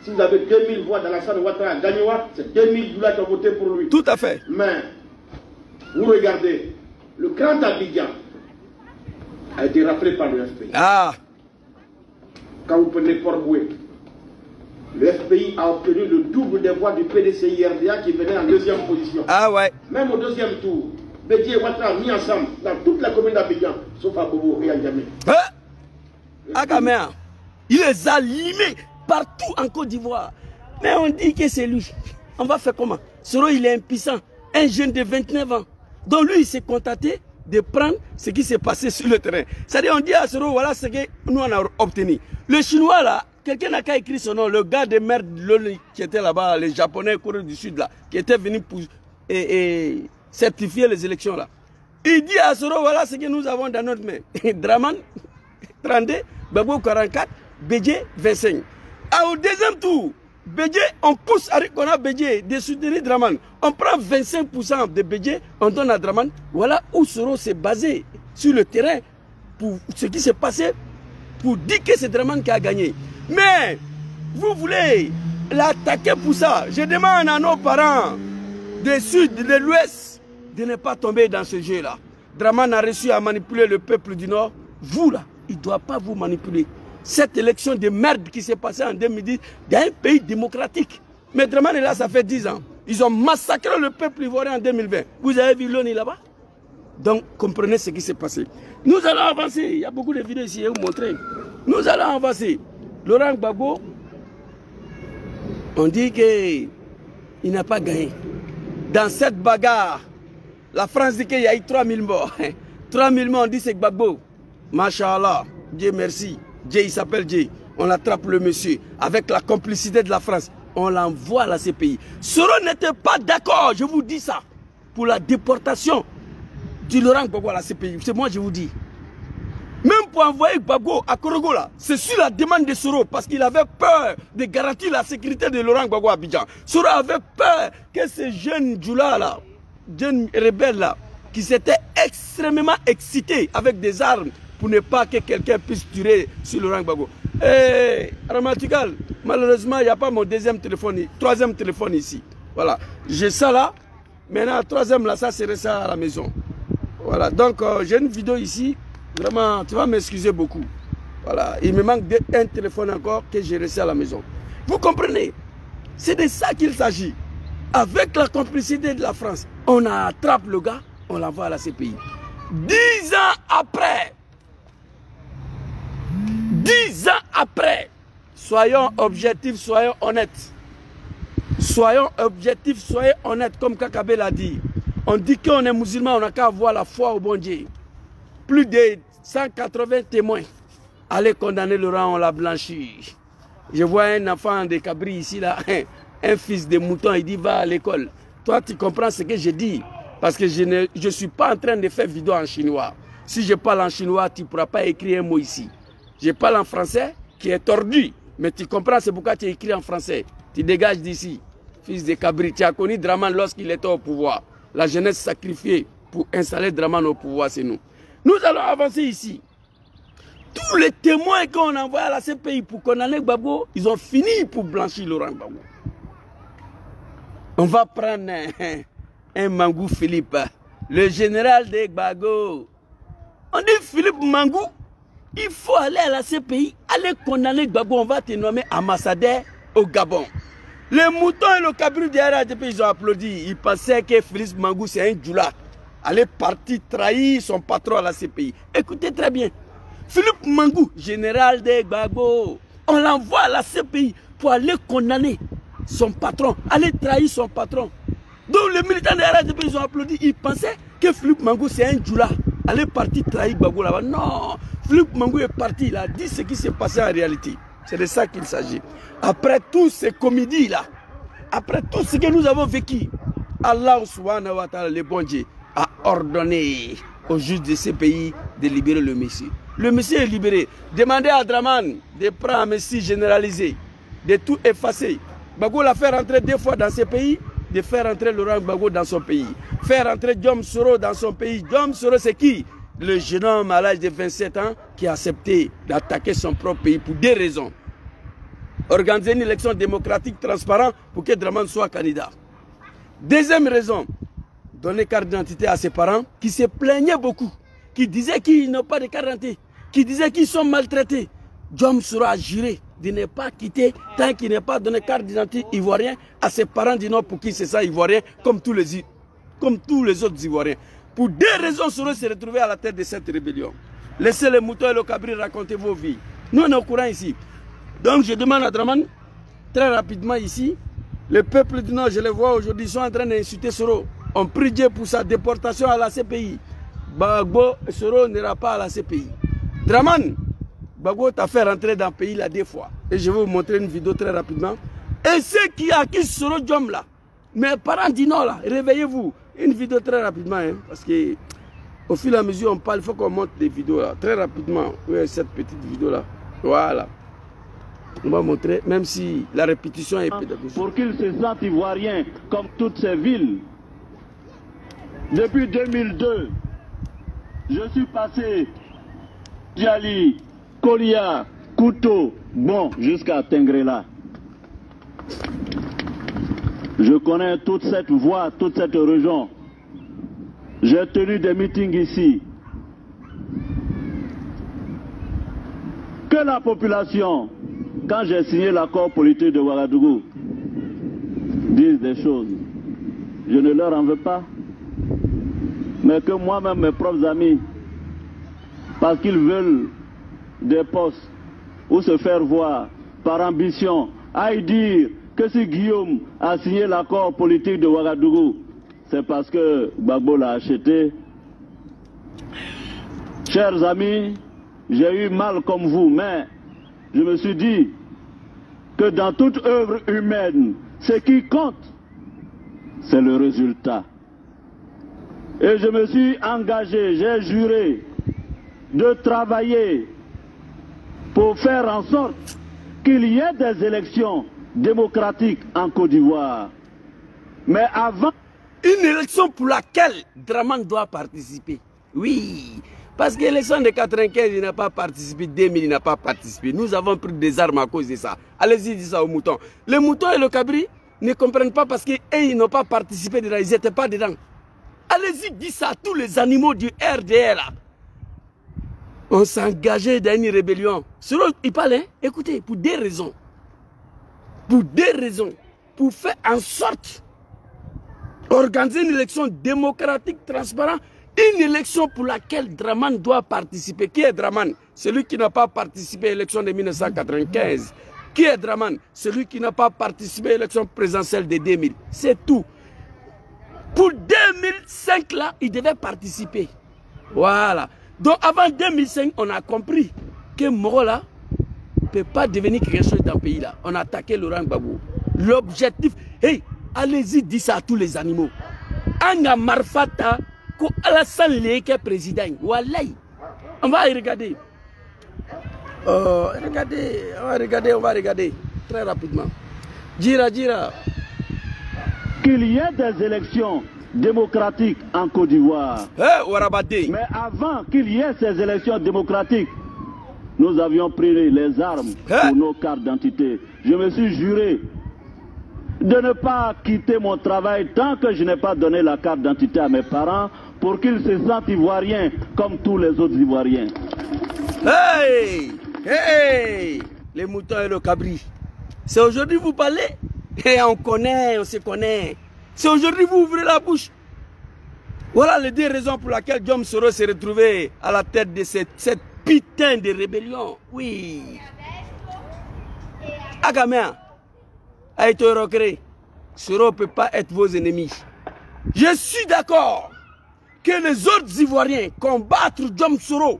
Speaker 4: Si vous avez 2000 voix d'Alassane Ouattara à Gagnoa, c'est 2000 Doula qui ont voté pour lui.
Speaker 2: Tout à fait.
Speaker 4: Mais, vous regardez, le Grand Abidjan a été rappelé par le FPI.
Speaker 2: Ah.
Speaker 4: Quand vous prenez Port-Boué, le FPI a obtenu le double des voix du PDCI-RDA qui venait en deuxième position.
Speaker 2: Ah ouais.
Speaker 4: Même au deuxième tour, Bédié et Ouattara mis ensemble dans toute la commune d'Abidjan, sauf à Bobo et à Djamé.
Speaker 2: Agamea, il les a limés partout en Côte d'Ivoire. Mais on dit que c'est lui. On va faire comment? Soro, il est impuissant. Un jeune de 29 ans. Donc lui, il s'est contenté de prendre ce qui s'est passé sur le terrain. C'est-à-dire, on dit à Soro, voilà ce que nous on a obtenu. Le Chinois là, quelqu'un n'a qu'à écrire son nom, le gars de merde qui était là-bas, les Japonais, Corée du Sud là, qui était venu pour certifier les élections là. Il dit à Soro, voilà ce que nous avons dans notre main. Draman, 32, Gbagbo 44, Bédié 25. Au deuxième tour, Bédié, on pousse Arikona Bédié de soutenir Draman. On prend 25% de Bédié, on donne à Draman. Voilà où Soro s'est basé sur le terrain pour ce qui s'est passé, pour dire que c'est Draman qui a gagné. Mais vous voulez l'attaquer pour ça. Je demande à nos parents du Sud, de l'Ouest, de ne pas tomber dans ce jeu-là. Draman a réussi à manipuler le peuple du Nord. Vous là, il ne doit pas vous manipuler. Cette élection de merde qui s'est passée en 2010 dans un pays démocratique. Mais Draman est là, ça fait 10 ans. Ils ont massacré le peuple ivoirien en 2020. Vous avez vu l'ONU là-bas? Donc, comprenez ce qui s'est passé. Nous allons avancer. Il y a beaucoup de vidéos ici à vous montrer. Nous allons avancer. Laurent Gbagbo, on dit qu'il n'a pas gagné. Dans cette bagarre, la France dit qu'il y a eu 3000 morts. 3000 morts, on dit c'est Gbagbo. Masha'Allah, Dieu merci. Dieu, il s'appelle Dieu. On attrape le monsieur. Avec la complicité de la France, on l'envoie à la CPI. Soro n'était pas d'accord, je vous dis ça, pour la déportation du Laurent Gbagbo à la CPI. C'est moi, je vous dis. Même pour envoyer Gbagbo à Korogo, c'est sur la demande de Soro, parce qu'il avait peur de garantir la sécurité de Laurent Gbagbo à Abidjan. Soro avait peur que ces jeunes Djoula là, jeunes rebelles là, qui s'étaient extrêmement excités avec des armes, pour ne pas que quelqu'un puisse tirer sur Laurent Gbagbo. Et Ramatigal, malheureusement, il n'y a pas mon troisième téléphone ici. Voilà. J'ai ça là. Maintenant, troisième là, ça serait ça à la maison. Voilà. Donc, j'ai une vidéo ici. Vraiment, tu vas m'excuser beaucoup. Voilà. Il me manque un téléphone encore que j'ai laissé à la maison. Vous comprenez? C'est de ça qu'il s'agit. Avec la complicité de la France, on attrape le gars, on l'envoie à la CPI. 10 ans après, 10 ans après, soyons objectifs, soyons honnêtes. Soyons objectifs, soyons honnêtes, comme Kakabe l'a dit. On dit qu'on est musulman, on n'a qu'à avoir la foi au bon Dieu. Plus de 180 témoins. Allez condamner Laurent, on l'a blanchi. Je vois un enfant de Cabri ici, là, un fils de mouton, il dit va à l'école. Toi, tu comprends ce que je dis? Parce que je ne suis pas en train de faire vidéo en chinois. Si je parle en chinois, tu ne pourras pas écrire un mot ici. Je parle en français qui est tordu. Mais tu comprends, c'est pourquoi tu écris en français. Tu dégages d'ici. Fils de Cabri, tu as connu Draman lorsqu'il était au pouvoir. La jeunesse sacrifiée pour installer Draman au pouvoir, c'est nous. Nous allons avancer ici. Tous les témoins qu'on envoie à la CPI pour condamner Gbagbo, ils ont fini pour blanchir Laurent Gbagbo. On va prendre un Mangou Philippe, le général de Gbagbo. On dit Philippe Mangou, il faut aller à la CPI, aller condamner Gbagbo, on va te nommer ambassadeur au Gabon. Les moutons et le cabri de RADP, ils ont applaudi. Ils pensaient que Philippe Mangou, c'est un djoula. Allait partir trahir son patron à la CPI. Écoutez très bien. Philippe Mangou, général de Gbagbo, on l'envoie à la CPI pour aller condamner son patron, aller trahir son patron. Donc les militants de RADP, ils ont applaudi. Ils pensaient que Philippe Mangou, c'est un djoula. Allait partir trahir Gbagbo là-bas. Non, Philippe Mangou est parti. Il a dit ce qui s'est passé en réalité. C'est de ça qu'il s'agit. Après toutes ces comédies-là, après tout ce que nous avons vécu, Allah subhanahu wa ta'ala, le bon Dieu, a ordonné aux juges de ces pays de libérer le Messie. Le Messie est libéré. Demandez à Draman de prendre un Messie généralisé, de tout effacer. Gbagbo l'a fait rentrer 2 fois dans ces pays, de faire rentrer Laurent Gbagbo dans son pays. Faire rentrer Diom Soro dans son pays. Diom Soro, c'est qui? Le jeune homme à l'âge de 27 ans qui a accepté d'attaquer son propre pays pour 2 raisons. Organiser une élection démocratique transparente pour que Draman soit candidat. Deuxième raison, donner carte d'identité à ses parents qui se plaignaient beaucoup, qui disaient qu'ils n'ont pas de carte d'identité, qui disaient qu'ils sont maltraités. Diom Soro a juré de ne pas quitter tant qu'il n'est pas donné carte d'identité ivoirien à ses parents du Nord pour qui c'est ça ivoirien, comme tous les autres Ivoiriens. Pour des raisons, Soro s'est retrouvé à la tête de cette rébellion. Laissez les moutons et le cabri raconter vos vies. Nous, on est au courant ici. Donc, je demande à Draman, très rapidement ici, le peuple du Nord, je les vois aujourd'hui, sont en train d'insulter Soro. On prie Dieu pour sa déportation à la CPI. Gbagbo, Soro n'ira pas à la CPI. Draman, Gbagbo t'a fait rentrer dans le pays là 2 fois. Et je vais vous montrer une vidéo très rapidement. Et ceux qui accusent Soro Diom là, mes parents du Nord là, réveillez-vous. Une vidéo très rapidement, hein, parce que au fur et à mesure on parle, il faut qu'on monte des vidéos là, très rapidement. Oui, cette petite vidéo là. Voilà. On va montrer, même si la répétition est pédagogique.
Speaker 5: Pour qu'ils se sentent ivoiriens comme toutes ces villes. Depuis 2002, je suis passé Djali, Kolia, Kouto, bon, jusqu'à Tengrela. Je connais toute cette voie, toute cette région. J'ai tenu des meetings ici. Que la population, quand j'ai signé l'accord politique de Ouagadougou, dise des choses, je ne leur en veux pas. Mais que moi-même, mes propres amis, parce qu'ils veulent des postes ou se faire voir par ambition, aillent dire que si Guillaume a signé l'accord politique de Ouagadougou, c'est parce que Gbagbo l'a acheté. Chers amis, j'ai eu mal comme vous, mais je me suis dit que dans toute œuvre humaine, ce qui compte, c'est le résultat. Et je me suis engagé, j'ai juré de travailler pour faire en sorte qu'il y ait des élections démocratiques en Côte d'Ivoire. Mais avant...
Speaker 2: Une élection pour laquelle Draman doit participer. Oui, parce que l'élection de 95, il n'a pas participé, 2000, il n'a pas participé. Nous avons pris des armes à cause de ça. Allez-y, dites ça aux moutons. Les moutons et le cabri ne comprennent pas parce qu'ils n'ont pas participé dedans, ils n'étaient pas dedans. Allez-y, dites ça à tous les animaux du RDR là. On s'engageait dans une rébellion. Selon il parlait, écoutez, pour des raisons. Pour des raisons. Pour faire en sorte organiser une élection démocratique, transparente, une élection pour laquelle Draman doit participer. Qui est Draman? Celui qui n'a pas participé à l'élection de 1995. Qui est Draman? Celui qui n'a pas participé à l'élection présidentielle de 2000. C'est tout. Pour 2005, là, il devait participer. Voilà. Donc, avant 2005, on a compris que Morola ne peut pas devenir quelque chose dans le pays, là. On a attaqué Laurent Gbagbo. L'objectif, hey, allez-y, dites ça à tous les animaux. Anga Marfata, ko Alassane Leke président. Wallahi. On va y regarder. On va regarder. Très rapidement. Djira.
Speaker 5: Qu'il y ait des élections démocratiques en Côte d'Ivoire. Mais avant qu'il y ait ces élections démocratiques, nous avions pris les armes pour nos cartes d'identité. Je me suis juré de ne pas quitter mon travail tant que je n'ai pas donné la carte d'identité à mes parents pour qu'ils se sentent ivoiriens comme tous les autres Ivoiriens.
Speaker 2: Hey, les moutons et le cabri. C'est aujourd'hui vous parlez et on se connaît. C'est aujourd'hui vous ouvrez la bouche. Voilà les 2 raisons pour lesquelles Diom Soro s'est retrouvé à la tête de cette putain de rébellion. Oui. Agamea. Soro ne peut pas être vos ennemis. Je suis d'accord que les autres Ivoiriens combattent Diom Soro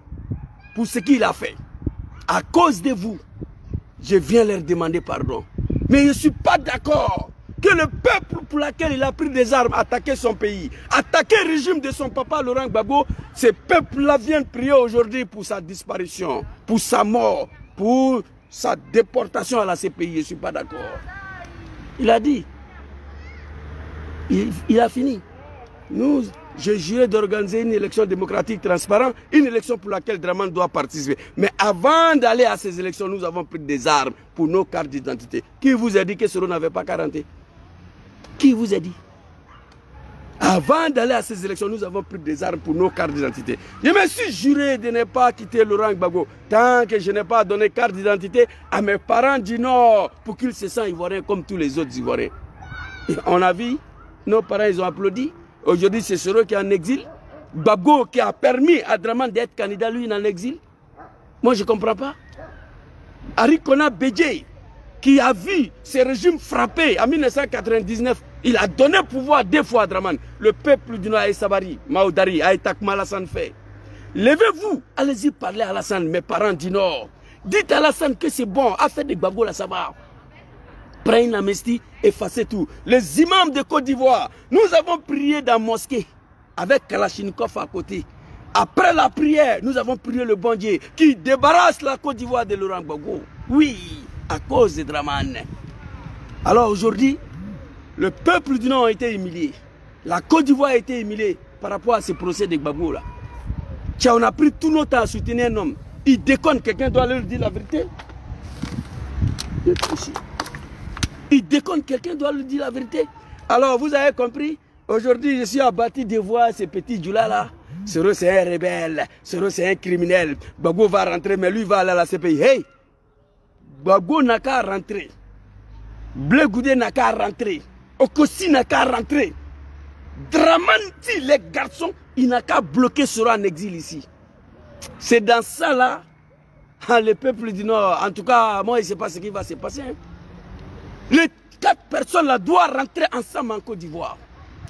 Speaker 2: pour ce qu'il a fait. À cause de vous, je viens leur demander pardon. Mais je ne suis pas d'accord que le peuple pour lequel il a pris des armes, attaquer son pays, attaquer le régime de son papa Laurent Gbagbo, ces peuples-là viennent prier aujourd'hui pour sa disparition, pour sa mort, pour sa déportation à la CPI. Je ne suis pas d'accord. Il a dit, il a fini. Nous, j'ai juré d'organiser une élection démocratique transparente, une élection pour laquelle Draman doit participer. Mais avant d'aller à ces élections, nous avons pris des armes pour nos cartes d'identité. Qui vous a dit que Soro n'avait pas 40? Qui vous a dit? Avant d'aller à ces élections, nous avons pris des armes pour nos cartes d'identité. Je me suis juré de ne pas quitter Laurent Gbagbo tant que je n'ai pas donné carte d'identité à mes parents du Nord pour qu'ils se sentent ivoiriens comme tous les autres Ivoiriens. Et on a vu, nos parents ils ont applaudi. Aujourd'hui, c'est Soro qui est en exil. Gbagbo qui a permis à Draman d'être candidat, lui, il est en exil. Moi, je ne comprends pas. Arikona Bédjé, qui a vu ce régime frapper en 1999, il a donné pouvoir 2 fois à Draman. Le peuple du Nord a Sabari, Maoudari, a Takma Alassane fait. Levez-vous, allez-y parler à Alassane, mes parents du Nord. Dites à Alassane que c'est bon, affaire de Gbagbo là, ça va. Prenez l'amnistie, effacez tout. Les imams de Côte d'Ivoire, nous avons prié dans la mosquée avec Kalachnikov à côté. Après la prière, nous avons prié le bon Dieu qui débarrasse la Côte d'Ivoire de Laurent Gbagbo. Oui, à cause de Draman. Alors aujourd'hui, le peuple du Nord a été humilié. La Côte d'Ivoire a été humiliée par rapport à ce procès de Gbagbo là. Tiens, on a pris tout notre temps à soutenir un homme. Il déconne, quelqu'un doit leur dire la vérité. Il déconne, quelqu'un doit lui dire la vérité. Alors, vous avez compris, aujourd'hui, je suis abattu de voir ces petits Djoula là. Soro, c'est un rebelle. Soro, c'est un criminel. Gbagbo va rentrer, mais lui va aller à la CPI. Hey! Gbagbo n'a qu'à rentrer. Blé Goudé n'a qu'à rentrer. Okossi n'a qu'à rentrer. Draman, si les garçons, il n'a qu'à bloquer Soro en exil ici. C'est dans ça là, le peuple du Nord, en tout cas, moi, je ne sais pas ce qui va se passer. Hein. Les 4 personnes là doivent rentrer ensemble en Côte d'Ivoire.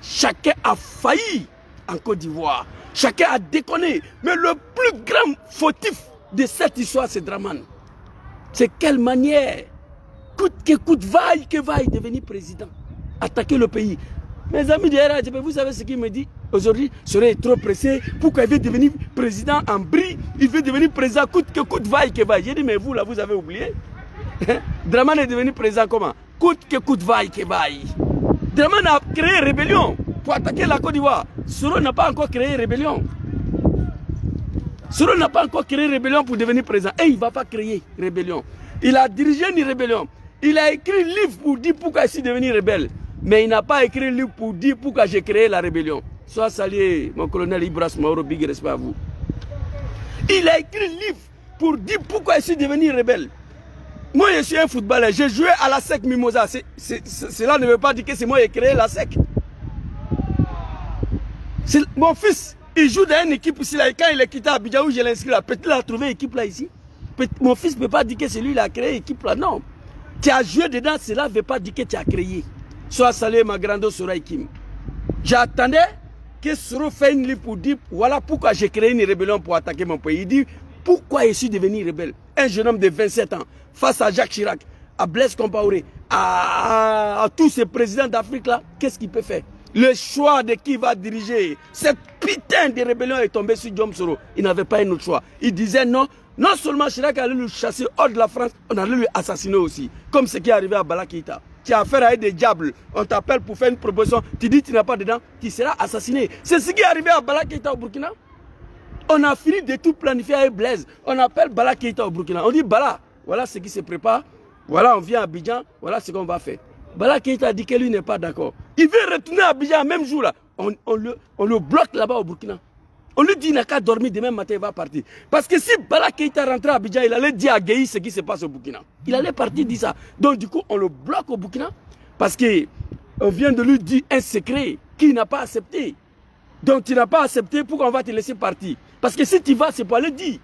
Speaker 2: Chacun a failli en Côte d'Ivoire. Chacun a déconné. Mais le plus grand fautif de cette histoire, c'est Draman. C'est quelle manière, coûte que coûte, vaille que vaille, devenir président, attaquer le pays. Mes amis de RADP, vous savez ce qu'il me dit aujourd'hui? Serait trop pressé. Pourquoi il veut devenir président en brie? Il veut devenir président coûte que coûte, vaille que vaille. J'ai dit, mais vous là, vous avez oublié. Draman est devenu président comment? Coûte que coûte, vaille que vaille. Draman a créé rébellion pour attaquer la Côte d'Ivoire. Soro n'a pas encore créé rébellion. Soro n'a pas encore créé rébellion pour devenir président. Et il ne va pas créer rébellion. Il a dirigé une rébellion. Il a écrit un livre pour dire pourquoi il est devenu rebelle. Mais il n'a pas écrit un livre pour dire pourquoi j'ai créé la rébellion. Sois salué, mon colonel Ibras Mauro, big respect à vous. Il a écrit un livre pour dire pourquoi je suis devenu rebelle. Moi, je suis un footballeur. J'ai joué à la SEC Mimosa. Cela ne veut pas dire que c'est moi qui ai créé la SEC. Mon fils, il joue dans une équipe ici. Là, et quand il est quitté à Abidjan où je l'ai inscrit là, peut-être qu'il a trouvé une équipe là ici. Mon fils ne peut pas dire que c'est lui qui a créé l'équipe là. Non. Tu as joué dedans, cela ne veut pas dire que tu as créé. Sois salué, ma grande Soro Kim. J'attendais que Soro fasse une livre pour dire voilà pourquoi j'ai créé une rébellion pour attaquer mon pays. Il dit pourquoi je suis devenu rebelle. Un jeune homme de 27 ans, face à Jacques Chirac, à Blaise Compaoré, à tous ces présidents d'Afrique là, qu'est-ce qu'il peut faire? Le choix de qui va diriger cette putain de rébellion est tombé sur Diom Soro. Il n'avait pas un autre choix. Il disait non. Non seulement Chirac allait le chasser hors de la France, on allait lui assassiner aussi. Comme ce qui est arrivé à Bala Keïta. Tu as affaire avec des diables, on t'appelle pour faire une proposition, tu dis que tu n'as pas dedans, tu seras assassiné. C'est ce qui est arrivé à Bala Keïta au Burkina. On a fini de tout planifier avec Blaise. On appelle Bala Keïta au Burkina. On dit Bala, voilà ce qui se prépare. Voilà, on vient à Abidjan, voilà ce qu'on va faire. Bala Keïta dit que lui n'est pas d'accord. Il veut retourner à Abidjan le même jour là. On le bloque là-bas au Burkina. On lui dit qu'il n'a qu'à dormir, demain matin il va partir. Parce que si Bala Keïta rentrait à Abidjan, il allait dire à Gueye ce qui se passe au Burkina. Il allait partir dire ça. Donc du coup, on le bloque au Burkina. Parce qu'on vient de lui dire un secret qu'il n'a pas accepté. Donc tu n'as pas accepté, pourquoi on va te laisser partir? Parce que si tu vas, c'est pour aller dire.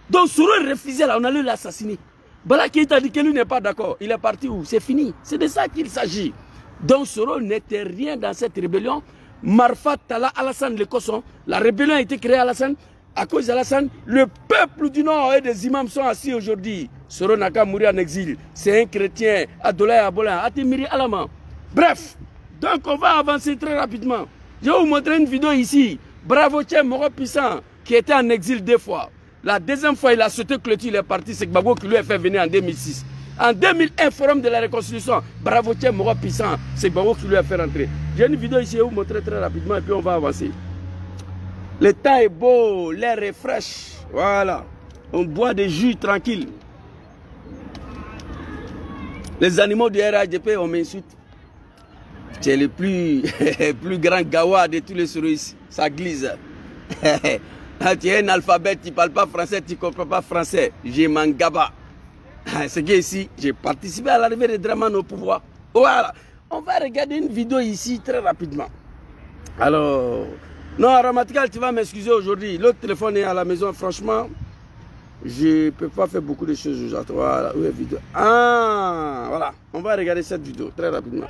Speaker 2: Donc Soro refusait là, on allait l'assassiner. Bala Keïta dit que lui n'est pas d'accord. Il est parti où? C'est fini. C'est de ça qu'il s'agit. Donc Soro n'était rien dans cette rébellion. Marfa Tala Alassane le Cosson, la rébellion a été créée à Alassane. À cause d'Alassane, le peuple du Nord et des imams sont assis aujourd'hui. Soro n'a qu'à mourir en exil. C'est un chrétien, Adolay Abola, Atemiri Alama. Bref, donc on va avancer très rapidement. Je vais vous montrer une vidéo ici. Bravo Tchè Moro Puissant, qui était en exil 2 fois. La deuxième fois, il a sauté clôture, il est parti. C'est Gbagbo qui lui a fait venir en 2006. En 2001, Forum de la Réconciliation, Bravo Tchè Moro Puissant, c'est Gbagbo qui lui a fait rentrer. J'ai une vidéo ici, je vais vous montrer très rapidement et puis on va avancer. Le temps est beau, l'air est fraîche. Voilà. On boit des jus tranquilles. Les animaux du RADP, on m'insulte. Tu es le plus, plus grand gawa de tous les souris. Ça glisse. Tu es un alphabet, tu ne parles pas français, tu ne comprends pas français. J'ai Mangaba. C'est que ici, j'ai participé à l'arrivée de Dramane au pouvoir. Voilà. On va regarder une vidéo ici très rapidement. Alors, non, Ramatkal, tu vas m'excuser aujourd'hui. L'autre téléphone est à la maison, franchement. Je ne peux pas faire beaucoup de choses aujourd'hui. Voilà, où est la vidéo? Ah, voilà. On va regarder cette vidéo très rapidement.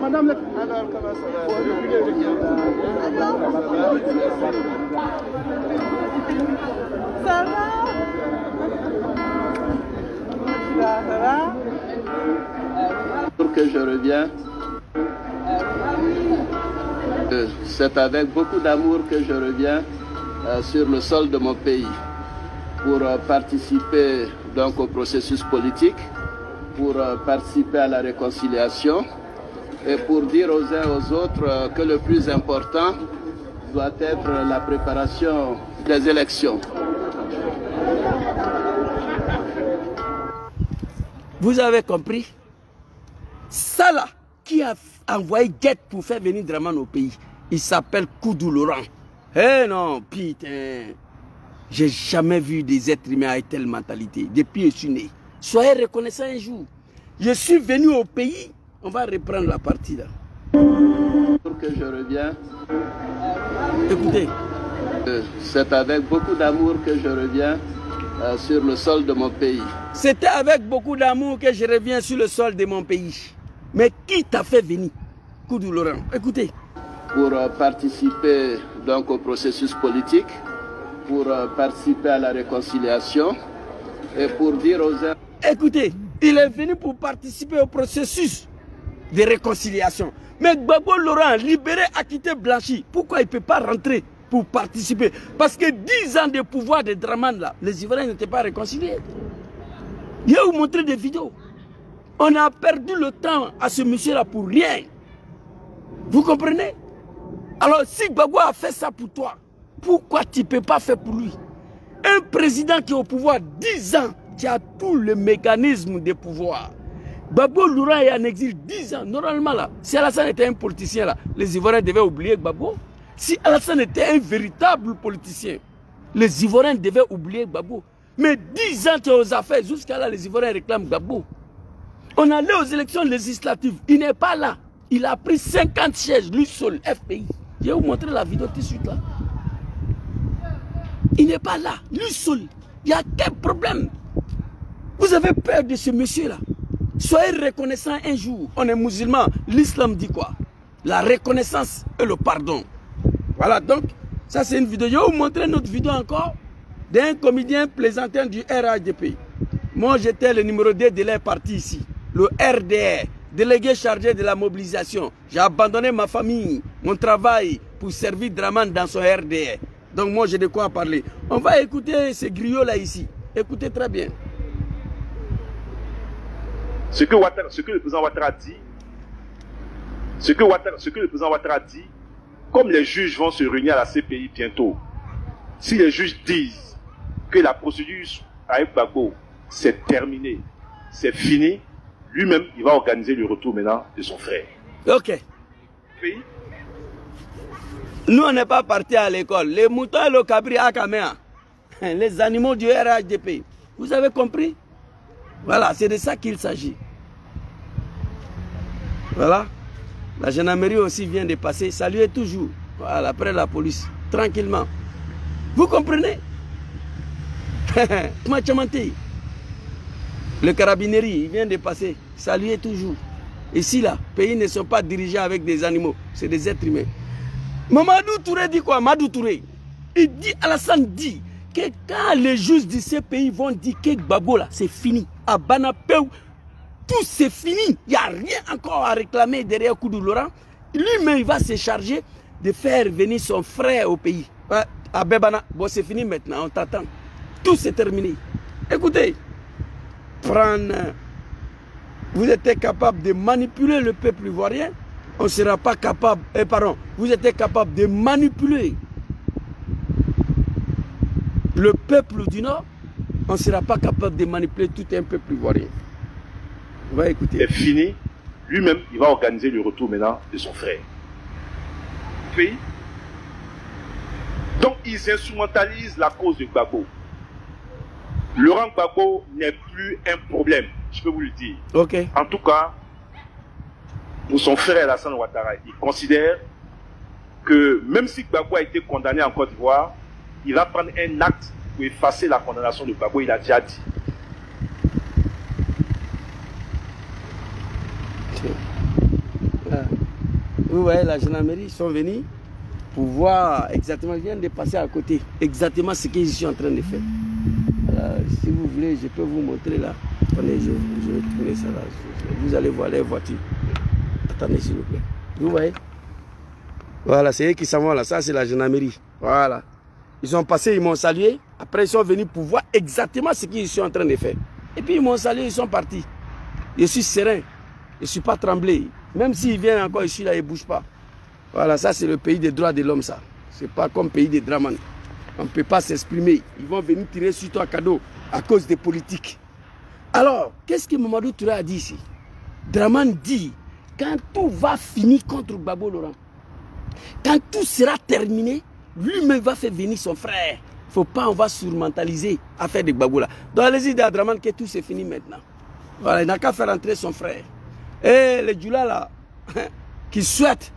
Speaker 4: Madame, alors comment ça va?
Speaker 6: Ça va? Ça va?
Speaker 5: Pour que je reviens, c'est avec beaucoup d'amour que je reviens sur le sol de mon pays pour participer donc au processus politique, pour participer à la réconciliation et pour dire aux uns aux autres que le plus important doit être la préparation des élections.
Speaker 2: Vous avez compris? Ça là, qui a envoyé Guette pour faire venir Dramane au pays, il s'appelle Koudou Laurent. Eh non, putain, j'ai jamais vu des êtres humains avec telle mentalité depuis que je suis né. Soyez reconnaissants un jour. Je suis venu au pays, on va reprendre la partie là.
Speaker 5: Pour que je reviens,
Speaker 2: écoutez.
Speaker 5: C'est avec beaucoup d'amour que je reviens sur le sol de mon pays.
Speaker 2: C'était avec beaucoup d'amour que je reviens sur le sol de mon pays. Mais qui t'a fait venir? Koudou Laurent, écoutez.
Speaker 5: Pour participer donc au processus politique, pour participer à la réconciliation et pour dire aux uns...
Speaker 2: Écoutez, il est venu pour participer au processus de réconciliation. Mais Gbagbo Laurent, libéré, acquitté, blanchi, pourquoi il ne peut pas rentrer pour participer? Parce que 10 ans de pouvoir de Dramane là, les Ivoiriens n'étaient pas réconciliés. Je vais vous montrer des vidéos. On a perdu le temps à ce monsieur-là pour rien. Vous comprenez? Alors si Gbagbo a fait ça pour toi, pourquoi tu ne peux pas faire pour lui? Un président qui est au pouvoir 10 ans, qui a tout le mécanisme de pouvoir. Gbagbo Laurent est en exil 10 ans. Normalement là, si Alassane était un politicien là, les Ivoiriens devaient oublier Gbagbo. Si Alassane était un véritable politicien, les Ivoiriens devaient oublier Gbagbo. Mais 10 ans tu es aux affaires, jusqu'à là les Ivoiriens réclament Gbagbo. On allait aux élections législatives, il n'est pas là. Il a pris 50 sièges, lui seul, FPI. Je vais vous montrer la vidéo tout de suite là. Il n'est pas là, lui seul. Il y a quel problème? Vous avez peur de ce monsieur-là? Soyez reconnaissants un jour. On est musulman. L'islam dit quoi? La reconnaissance et le pardon. Voilà, donc, ça c'est une vidéo. Je vais vous montrer une autre vidéo encore d'un comédien plaisantin du RHDP. Moi, j'étais le numéro 2 de leur parti ici. Le RDR, délégué chargé de la mobilisation. J'ai abandonné ma famille, mon travail pour servir Dramane dans son RDR. Donc moi, j'ai de quoi parler. On va écouter ces griots-là ici. Écoutez très bien.
Speaker 7: Ce que le président Ouattara dit, ce que le président Ouattara dit, comme les juges vont se réunir à la CPI bientôt, si les juges disent que la procédure avec Gbagbo, c'est terminé, c'est fini, lui-même, il va organiser le retour maintenant de son frère.
Speaker 2: Ok.
Speaker 7: Oui.
Speaker 2: Nous, on n'est pas partis à l'école. Les moutons et le cabri à Caméa, les animaux du RHDP. Vous avez compris? Voilà, c'est de ça qu'il s'agit. Voilà. La gendarmerie aussi vient de passer. Saluez toujours. Voilà, après la police. Tranquillement. Vous comprenez? Le carabinerie, il vient de passer. Saluez toujours. Ici, là, pays ne sont pas dirigés avec des animaux. C'est des êtres humains. Mamadou Touré dit quoi? Mamadou Touré, il dit, Alassane dit, que quand les juges de ces pays vont dire que Gbagbo là, c'est fini. À Banapeu, tout c'est fini. Il n'y a rien encore à réclamer derrière Koudou Laurent. Lui-même, il va se charger de faire venir son frère au pays. À Bébana, bon, c'est fini maintenant, on t'attend. Tout c'est terminé. Écoutez, vous êtes capable de manipuler le peuple ivoirien, on ne sera pas capable, pardon, vous êtes capable de manipuler le peuple du Nord, on ne sera pas capable de manipuler tout un peuple ivoirien. On va écouter.
Speaker 7: C'est fini. Lui-même, il va organiser le retour maintenant de son frère. Pays. Donc, ils instrumentalisent la cause de Gbagbo. Laurent Gbagbo n'est plus un problème, je peux vous le dire.
Speaker 2: Ok.
Speaker 7: En tout cas, pour son frère Alassane Ouattara, il considère que même si Gbagbo a été condamné en Côte d'Ivoire, il va prendre un acte pour effacer la condamnation de Gbagbo, il a déjà dit.
Speaker 2: Vous voyez, la gendarmerie, ils sont venus pour voir exactement, je viens de passer à côté, exactement ce qu'ils sont en train de faire. Alors, si vous voulez, je peux vous montrer là. Attendez, je vais tourner ça là. Vous allez voir les voitures. Attendez, s'il vous plaît. Vous voyez? Voilà, c'est eux qui s'en vont là. Ça, c'est la gendarmerie. Voilà. Ils sont passés, ils m'ont salué. Après, ils sont venus pour voir exactement ce qu'ils sont en train de faire. Et puis, ils m'ont salué, ils sont partis. Je suis serein. Je ne suis pas tremblé. Même s'ils viennent encore ici, là, ils ne bougent pas. Voilà, ça, c'est le pays des droits de l'homme, ça. Ce n'est pas comme pays des Draman. On ne peut pas s'exprimer. Ils vont venir tirer sur toi cadeau à cause des politiques. Alors, qu'est-ce que Mamadou Touré a dit ici? Draman dit, quand tout va finir contre Gbagbo Laurent, quand tout sera terminé, lui-même va faire venir son frère. Il ne faut pas, on va surmentaliser l'affaire de Gbagbo là. Donc allez-y à Draman que tout c'est fini maintenant. Voilà, il n'a qu'à faire entrer son frère. Et les Djoula là, qui souhaitent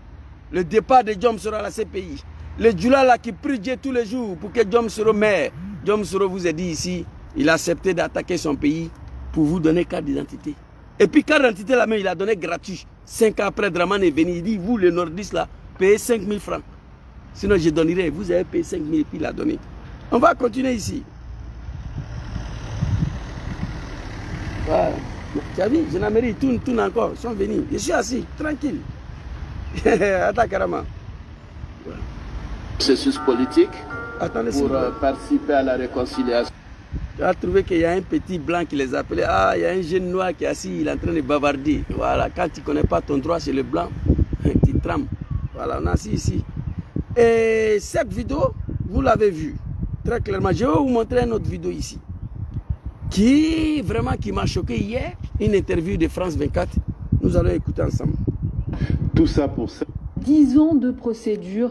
Speaker 2: le départ de Diom Soro à la CPI. Les Djoula là qui prient Dieu tous les jours pour que Diom Soro meure. Diom Soro vous a dit ici, il a accepté d'attaquer son pays pour vous donner carte d'identité. Et puis carte d'identité là même, il a donné gratuit. 5 ans après, Draman est venu, il dit, vous les nordistes là, payez 5 000 francs. Sinon je donnerai, vous avez payé 5 000 et puis il a donné. On va continuer ici. Voilà. Tu as vu, gendarmerie tourne encore, ils sont venus. Je suis assis, tranquille. Attends, carrément. Voilà.
Speaker 8: Processus politique
Speaker 2: attendez,
Speaker 8: pour participer à la réconciliation.
Speaker 2: Tu as trouvé qu'il y a un petit blanc qui les appelait. Ah, il y a un jeune noir qui est assis, il est en train de bavarder. Voilà, quand tu ne connais pas ton droit chez le blanc, tu trames. Voilà, on est assis ici. Et cette vidéo, vous l'avez vue très clairement. Je vais vous montrer une autre vidéo ici. Qui m'a choqué hier, une interview de France 24. Nous allons écouter ensemble.
Speaker 9: Tout ça pour ça.
Speaker 10: 10 ans de procédure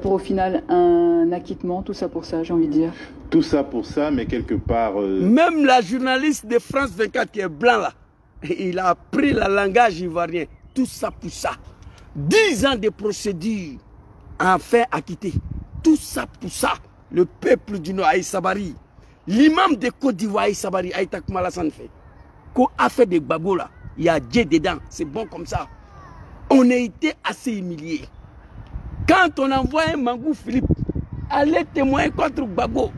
Speaker 10: pour au final un acquittement, tout ça pour ça, j'ai envie de dire.
Speaker 9: Tout ça pour ça, mais quelque part...
Speaker 2: Même la journaliste de France 24 qui est blanc là, il a appris le langage ivoirien. Tout ça pour ça. 10 ans de procédure, enfin acquitté. Tout ça pour ça. Le peuple du Nord, Aïe Sabari. L'imam de Côte d'Ivoire, Aïe Sabari, Aïe Takma Alassane fait. Qu'on a fait des Gbagbo là, il y a Dieu dedans, c'est bon comme ça. On a été assez humiliés. Quand on envoie un Mangou Philippe aller témoigner contre Gbagbo,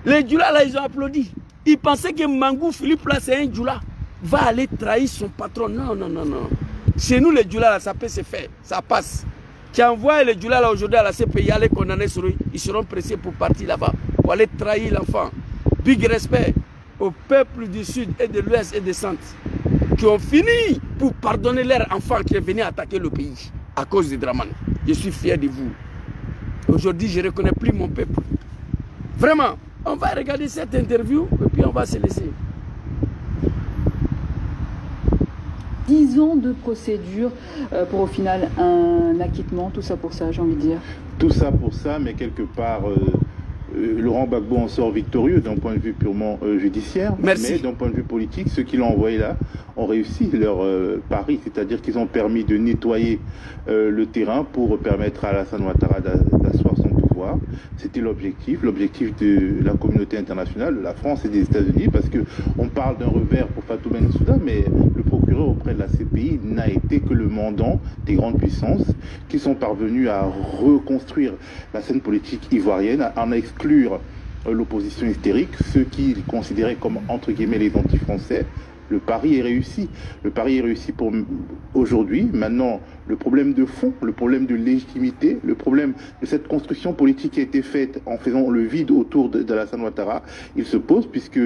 Speaker 2: les Djoula là, ils ont applaudi. Ils pensaient que Mangou Philippe là, c'est un Djoula, va aller trahir son patron. Non, non, non, non. Chez nous, les Djoula là, ça peut se faire, ça passe. Tu envoies les Djoula là aujourd'hui à la CPI, aller condamner sur eux, ils seront pressés pour partir là-bas, pour aller trahir l'enfant. Big respect au peuple du Sud et de l'Ouest et des Centres, qui ont fini pour pardonner leur enfant qui est venu attaquer le pays à cause de Draman. Je suis fier de vous. Aujourd'hui, je ne reconnais plus mon peuple. Vraiment, on va regarder cette interview et puis on va se laisser.
Speaker 10: 10 ans de procédure pour au final un acquittement, tout ça pour ça, j'ai envie de dire.
Speaker 9: Tout ça pour ça, mais quelque part... Laurent Gbagbo en sort victorieux d'un point de vue purement judiciaire.
Speaker 2: Merci.
Speaker 9: Mais d'un point de vue politique, ceux qui l'ont envoyé là ont réussi leur pari, c'est-à-dire qu'ils ont permis de nettoyer le terrain pour permettre à Alassane Ouattara d'asseoir son pouvoir. C'était l'objectif de la communauté internationale, de la France et des États-Unis, parce qu'on parle d'un revers pour Fatou Bensouda, mais le procureur auprès de la CPI n'a été que le mandant des grandes puissances qui sont parvenus à reconstruire la scène politique ivoirienne, à en exclure l'opposition hystérique, ceux qu'ils considéraient comme entre guillemets les anti-français, Le pari est réussi. Le pari est réussi pour aujourd'hui. Maintenant, le problème de fond, le problème de légitimité, le problème de cette construction politique qui a été faite en faisant le vide autour d'Alassane Ouattara, il se pose puisque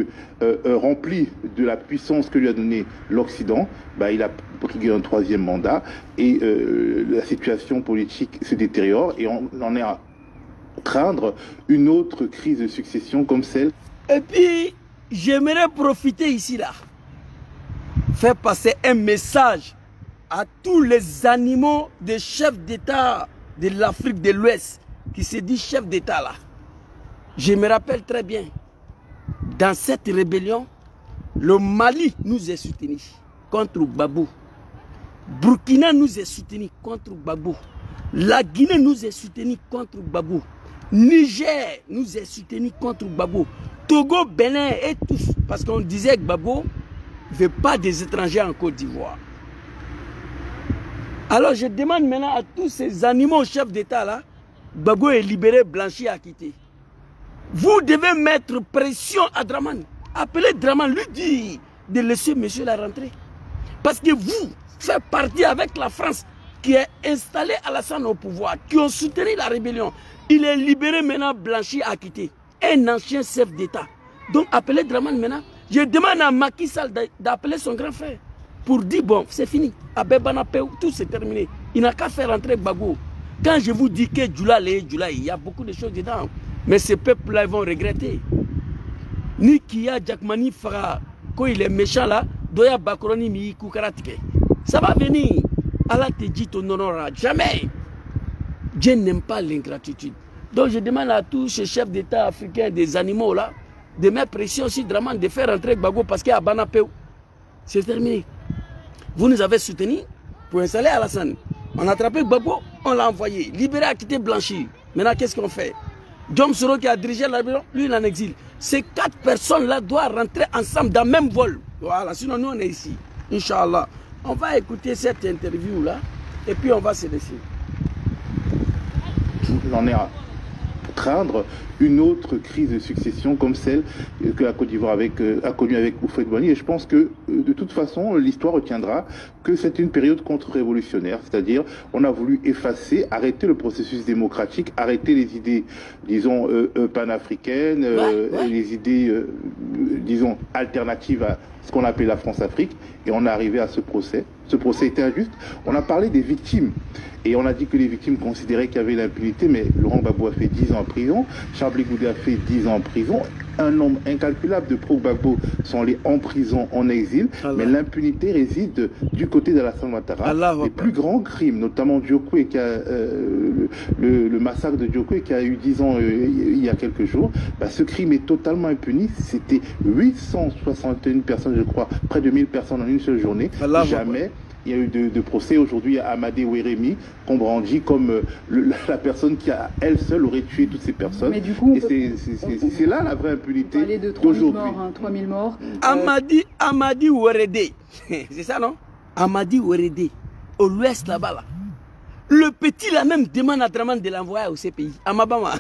Speaker 9: rempli de la puissance que lui a donnée l'Occident, il a pris un troisième mandat et la situation politique se détériore et on en est à craindre une autre crise de succession comme celle.
Speaker 2: Et puis, j'aimerais profiter ici là, faire passer un message à tous les animaux des chefs d'État de l'Afrique de l'Ouest qui se disent chefs d'État là. Je me rappelle très bien, dans cette rébellion, le Mali nous est soutenu contre Gbagbo. Burkina nous est soutenu contre Gbagbo. La Guinée nous est soutenu contre Gbagbo. Niger nous est soutenu contre Gbagbo. Togo, Bénin et tous. Parce qu'on disait que Gbagbo ne veut pas des étrangers en Côte d'Ivoire. Alors je demande maintenant à tous ces animaux chefs d'État là, Gbagbo est libéré, blanchi, acquitté. Vous devez mettre pression à Dramane. Appelez Dramane, lui dire de laisser monsieur la rentrée. Parce que vous faites partie avec la France qui est installée Alassane au pouvoir, qui ont soutenu la rébellion. Il est libéré maintenant, blanchi, acquitté. Un ancien chef d'État. Donc appelez Dramane maintenant. Je demande à Macky Sall d'appeler son grand frère pour dire bon, c'est fini. Abebana Peu, tout c'est terminé. Il n'a qu'à faire rentrer Gbagbo. Quand je vous dis que Djoula, il y a beaucoup de choses dedans. Mais ces peuples-là vont regretter. Ni Kia Djakmani Fara, quand il est méchant là, Doya Bakroni Mi Koukaratike. Ça va venir. Allah te dit ton honneur. Jamais. Dieu n'aime pas l'ingratitude. Donc je demande à tous ces chefs d'État africains des animaux là, de mettre pression sur Dramane, de faire rentrer Gbagbo parce qu'il y a Banapeu. C'est terminé. Vous nous avez soutenus pour installer Alassane. On a attrapé Gbagbo, on l'a envoyé. Libéré, acquitté, blanchi. Maintenant, qu'est-ce qu'on fait? John Soro qui a dirigé la rébellion, lui il est en exil. Ces 4 personnes-là doivent rentrer ensemble dans le même vol. Voilà, sinon nous on est ici. Inch'Allah. On va écouter cette interview-là et puis on va se laisser.
Speaker 9: On est à craindre une autre crise de succession comme celle que la Côte d'Ivoire a connue avec Houphouët-Boigny. Et je pense que de toute façon, l'histoire retiendra que c'est une période contre-révolutionnaire. C'est-à-dire, on a voulu effacer, arrêter le processus démocratique, arrêter les idées, disons, panafricaines, les idées, disons, alternatives à ce qu'on appelle la France-Afrique. Et on est arrivé à ce procès. Ce procès était injuste. On a parlé des victimes. Et on a dit que les victimes considéraient qu'il y avait l'impunité, mais Laurent Gbagbo a fait 10 ans en prison, Charles Goudé a fait 10 ans en prison, un nombre incalculable de pro-Gbagbo sont allés en prison, en exil, mais l'impunité réside du côté d'Alassane Ouattara. Les plus grands crimes, notamment Diokoué, le massacre de Diokoué qui a eu 10 ans il y a quelques jours, ce crime est totalement impuni. C'était 861 personnes, je crois, près de 1000 personnes en une seule journée. Jamais il y a eu de procès. Aujourd'hui à Amadé Ouérémy, qu'on brandit comme la personne qui, à elle seule, aurait tué toutes ces personnes.
Speaker 10: Mais du coup,
Speaker 9: c'est là la vraie impunité
Speaker 10: d'aujourd'hui. 3000 morts.
Speaker 2: Amadi Ouérédé, c'est ça non? Amadi Ouérédé, au l'ouest là-bas là. Le petit là même demande à Dramane de l'envoyer au CPI. Amabama,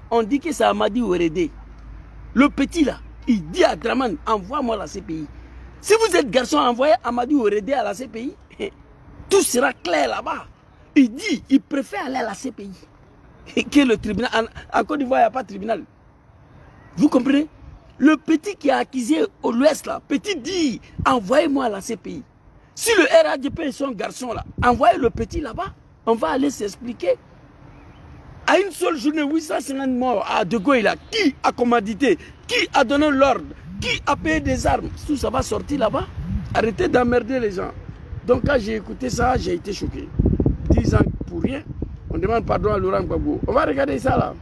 Speaker 2: on dit que c'est Amadi Ouérédé. Le petit là, il dit à Dramane, envoie-moi la CPI. Si vous êtes garçon, envoyez Amadi Ouérédé à la CPI. Tout sera clair là-bas. Il dit, il préfère aller à la CPI que le tribunal. En Côte d'Ivoire, il n'y a pas de tribunal. Vous comprenez? Le petit qui a accusé au l'ouest là, petit dit, envoyez-moi à la CPI. Si le RADP est son garçon là, envoyez le petit là-bas. On va aller s'expliquer. À une seule journée, 850 morts à De Gaulle là, qui a commandité? Qui a donné l'ordre? Qui a payé des armes? Tout ça va sortir là-bas. Arrêtez d'emmerder les gens. Donc quand j'ai écouté ça, j'ai été choqué. 10 ans pour rien. On demande pardon à Laurent Gbagbo. On va regarder ça là.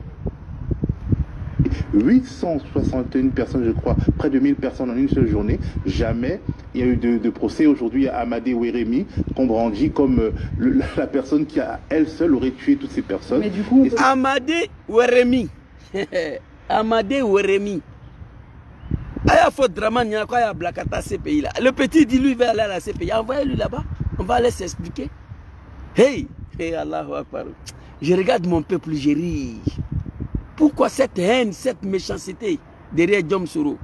Speaker 9: 861 personnes, je crois, près de 1000 personnes en une seule journée. Jamais il y a eu de procès. Aujourd'hui à Amadé Ouérémy, qu'on brandit comme la personne qui, à elle seule, aurait tué toutes ces personnes.
Speaker 10: Mais du coup,
Speaker 2: Amadé Ouérémy. Amadé Ouérémy. Aya faut Dramane, il y a quoi à Blakata CPI là. Le petit dit lui il va aller à la CPI. Envoyez-lui là-bas. On va aller s'expliquer. Hey, Allahu Akbar. Je regarde mon peuple, je ris. Pourquoi cette haine, cette méchanceté derrière John Soro?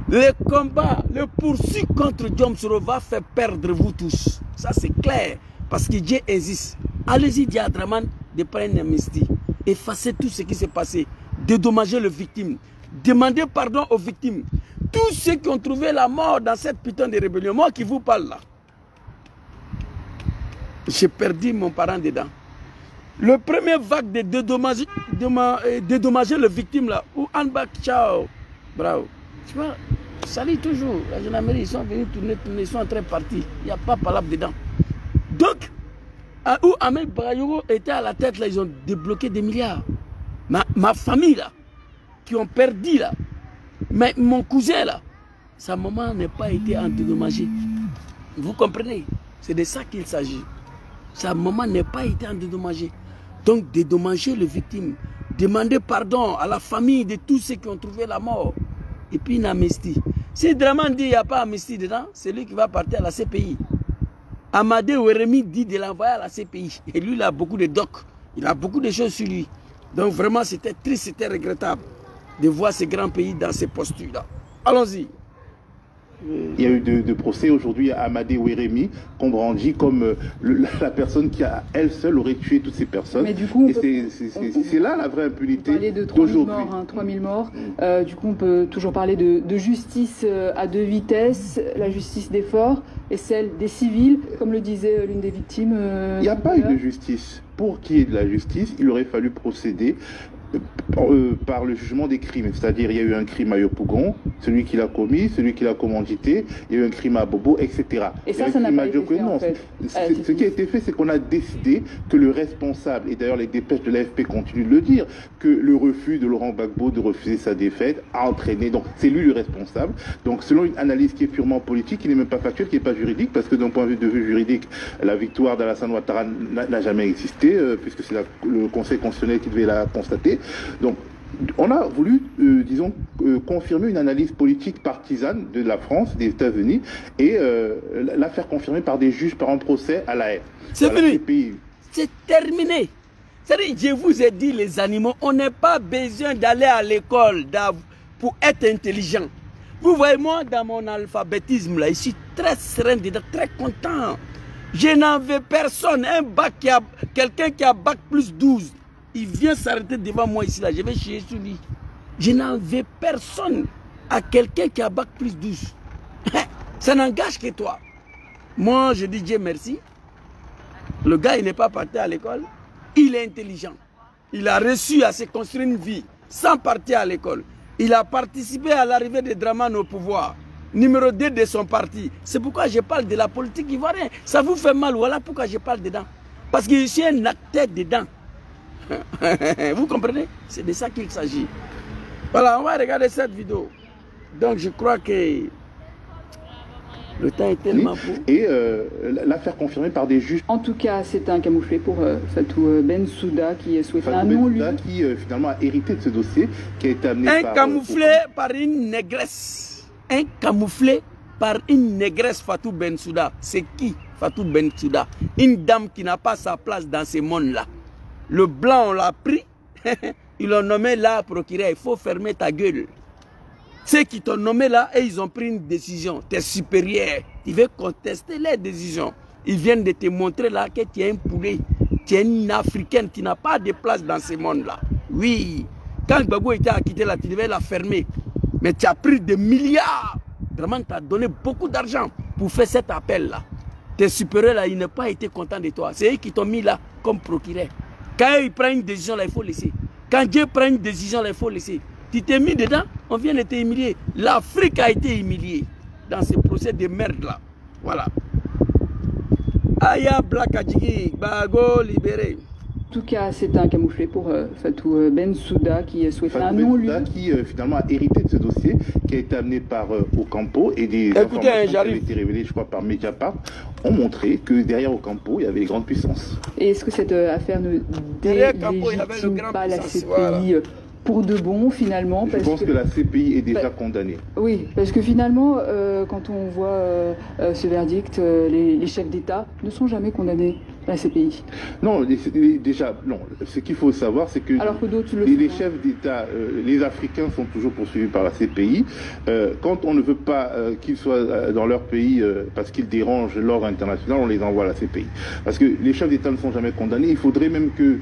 Speaker 2: Le combat, le poursuite contre Diom Soro va faire perdre vous tous. Ça c'est clair. Parce que Dieu existe. Allez-y, dit à Draman de prendre une amnistie. Effacez tout ce qui s'est passé. Dédommager les victimes. Demandez pardon aux victimes. Tous ceux qui ont trouvé la mort dans cette putain de rébellion. Moi qui vous parle là. J'ai perdu mon parent dedans. Le premier vague de dédommager les victimes là. Ou Anbak, ciao. Bravo. Tu vois, ça dit toujours. La gendarmerie, ils sont venus tourner, ils sont en train de partir. Il n'y a pas palabre dedans. Donc, où Ahmed Bagayoko était à la tête, là, ils ont débloqué des milliards. Ma famille, là, qui ont perdu, là, mais mon cousin, là, sa maman n'a pas été endommagée. Vous comprenez? C'est de ça qu'il s'agit. Sa maman n'a pas été endommagée. Donc, dédommager les victimes. Demander pardon à la famille de tous ceux qui ont trouvé la mort. Et puis une amnistie. Si Draman dit qu'il n'y a pas d'amnistie dedans, c'est lui qui va partir à la CPI. Amadé Oueremi dit de l'envoyer à la CPI. Et lui, il a beaucoup de docs. Il a beaucoup de choses sur lui. Donc vraiment, c'était triste, c'était regrettable de voir ces grands pays dans ces postures-là. Allons-y.
Speaker 9: Il y a eu de procès aujourd'hui à Amadé Oueremi, qu'on brandit comme la personne qui, à elle seule, aurait tué toutes ces personnes.
Speaker 10: Mais du coup,
Speaker 9: c'est là la vraie impunité
Speaker 10: d'aujourd'hui. 3000 morts. Du coup, on peut toujours parler de justice à deux vitesses, la justice des forts et celle des civils, comme le disait l'une des victimes.
Speaker 9: Il n'y a pas eu de justice. Pour qu'il y ait de la justice, il aurait fallu procéder par le jugement des crimes. C'est-à-dire, il y a eu un crime à Yopougon, celui qui l'a commis, celui qui l'a commandité, il y a eu un crime à Bobo, etc.
Speaker 10: Et ça n'a pas été fait, en fait.
Speaker 9: Ce qui a été fait, c'est qu'on a décidé que le responsable, et d'ailleurs les dépêches de l'AFP continuent de le dire, que le refus de Laurent Gbagbo de refuser sa défaite a entraîné, donc c'est lui le responsable. Donc selon une analyse qui est purement politique, qui n'est même pas factuelle, qui n'est pas juridique, parce que d'un point de vue juridique, la victoire d'Alassane Ouattara n'a jamais existé, puisque c'est le Conseil constitutionnel qui devait la constater. Donc, on a voulu, disons, confirmer une analyse politique partisane de la France, des États-Unis, et la faire confirmer par des juges par un procès à la haie.
Speaker 2: C'est fini. C'est terminé. C'est-à-dire, je vous ai dit, les animaux, on n'a pas besoin d'aller à l'école pour être intelligent. Vous voyez, moi, dans mon alphabétisme, là, je suis très serein, très content. Je n'en veux personne. Quelqu'un qui a bac plus 12. Il vient s'arrêter devant moi ici, là. Je vais chier sur lui. Je n'en veux personne à quelqu'un qui a bac plus 12. Ça n'engage que toi. Moi, je dis Dieu merci. Le gars, il n'est pas parti à l'école. Il est intelligent. Il a réussi à se construire une vie sans partir à l'école. Il a participé à l'arrivée de Draman au pouvoir. Numéro 2 de son parti. C'est pourquoi je parle de la politique ivoirienne. Ça vous fait mal. Voilà pourquoi je parle dedans. Parce que je suis un acteur dedans. Vous comprenez? C'est de ça qu'il s'agit. Voilà, on va regarder cette vidéo. Donc je crois que le temps est tellement beau.
Speaker 9: Et la faire confirmer par des juges.
Speaker 10: En tout cas, c'est un camouflet pour Fatou Bensouda qui souhaite un non-lieu.
Speaker 9: Qui finalement a hérité de ce dossier qui a été amené
Speaker 2: par... Un camouflé par une négresse. Un camouflé par une négresse, Fatou Bensouda. C'est qui Fatou Bensouda? Une dame qui n'a pas sa place dans ce monde-là. Le blanc, on l'a pris, ils l'ont nommé là procureur, il faut fermer ta gueule. Ceux qui t'ont nommé là, et ils ont pris une décision, tes supérieurs, ils veulent contester les décisions. Ils viennent de te montrer là que tu es un poulet, tu es une Africaine qui n'a pas de place dans ce monde-là. Oui, quand Gbagbo était à quitter là, tu devais la fermer. Mais tu as pris des milliards. Vraiment, tu as donné beaucoup d'argent pour faire cet appel-là. Tes supérieurs là, ils n'ont pas été contents de toi. C'est eux qui t'ont mis là comme procureur. Quand ils prennent une décision, là, il faut laisser. Quand Dieu prend une décision, là, il faut laisser. Tu t'es mis dedans, on vient de t'humilier. L'Afrique a été humiliée dans ce procès de merde là. Voilà. Aya Black Adjigi, Bago libéré.
Speaker 10: En tout cas, c'est un camouflet pour Fatou Bensouda qui souhaite un non-lieu.
Speaker 9: Qui finalement a hérité de ce dossier, qui a été amené par Ocampo et des informations qui avaient été révélées, je crois, par Mediapart, ont montré que derrière Ocampo, il y avait les grandes puissances.
Speaker 10: Et est-ce que cette affaire ne délégitime pas la CPI pour de bon, finalement?
Speaker 9: Je pense que la CPI est déjà condamnée.
Speaker 10: Oui, parce que finalement, quand on voit ce verdict, les chefs d'État ne sont jamais condamnés. la CPI?
Speaker 9: Non, déjà, non. Ce qu'il faut savoir, c'est que, les chefs d'État, les Africains sont toujours poursuivis par la CPI. Quand on ne veut pas qu'ils soient dans leur pays parce qu'ils dérangent l'ordre international, on les envoie à la CPI. Parce que les chefs d'État ne sont jamais condamnés. Il faudrait même que,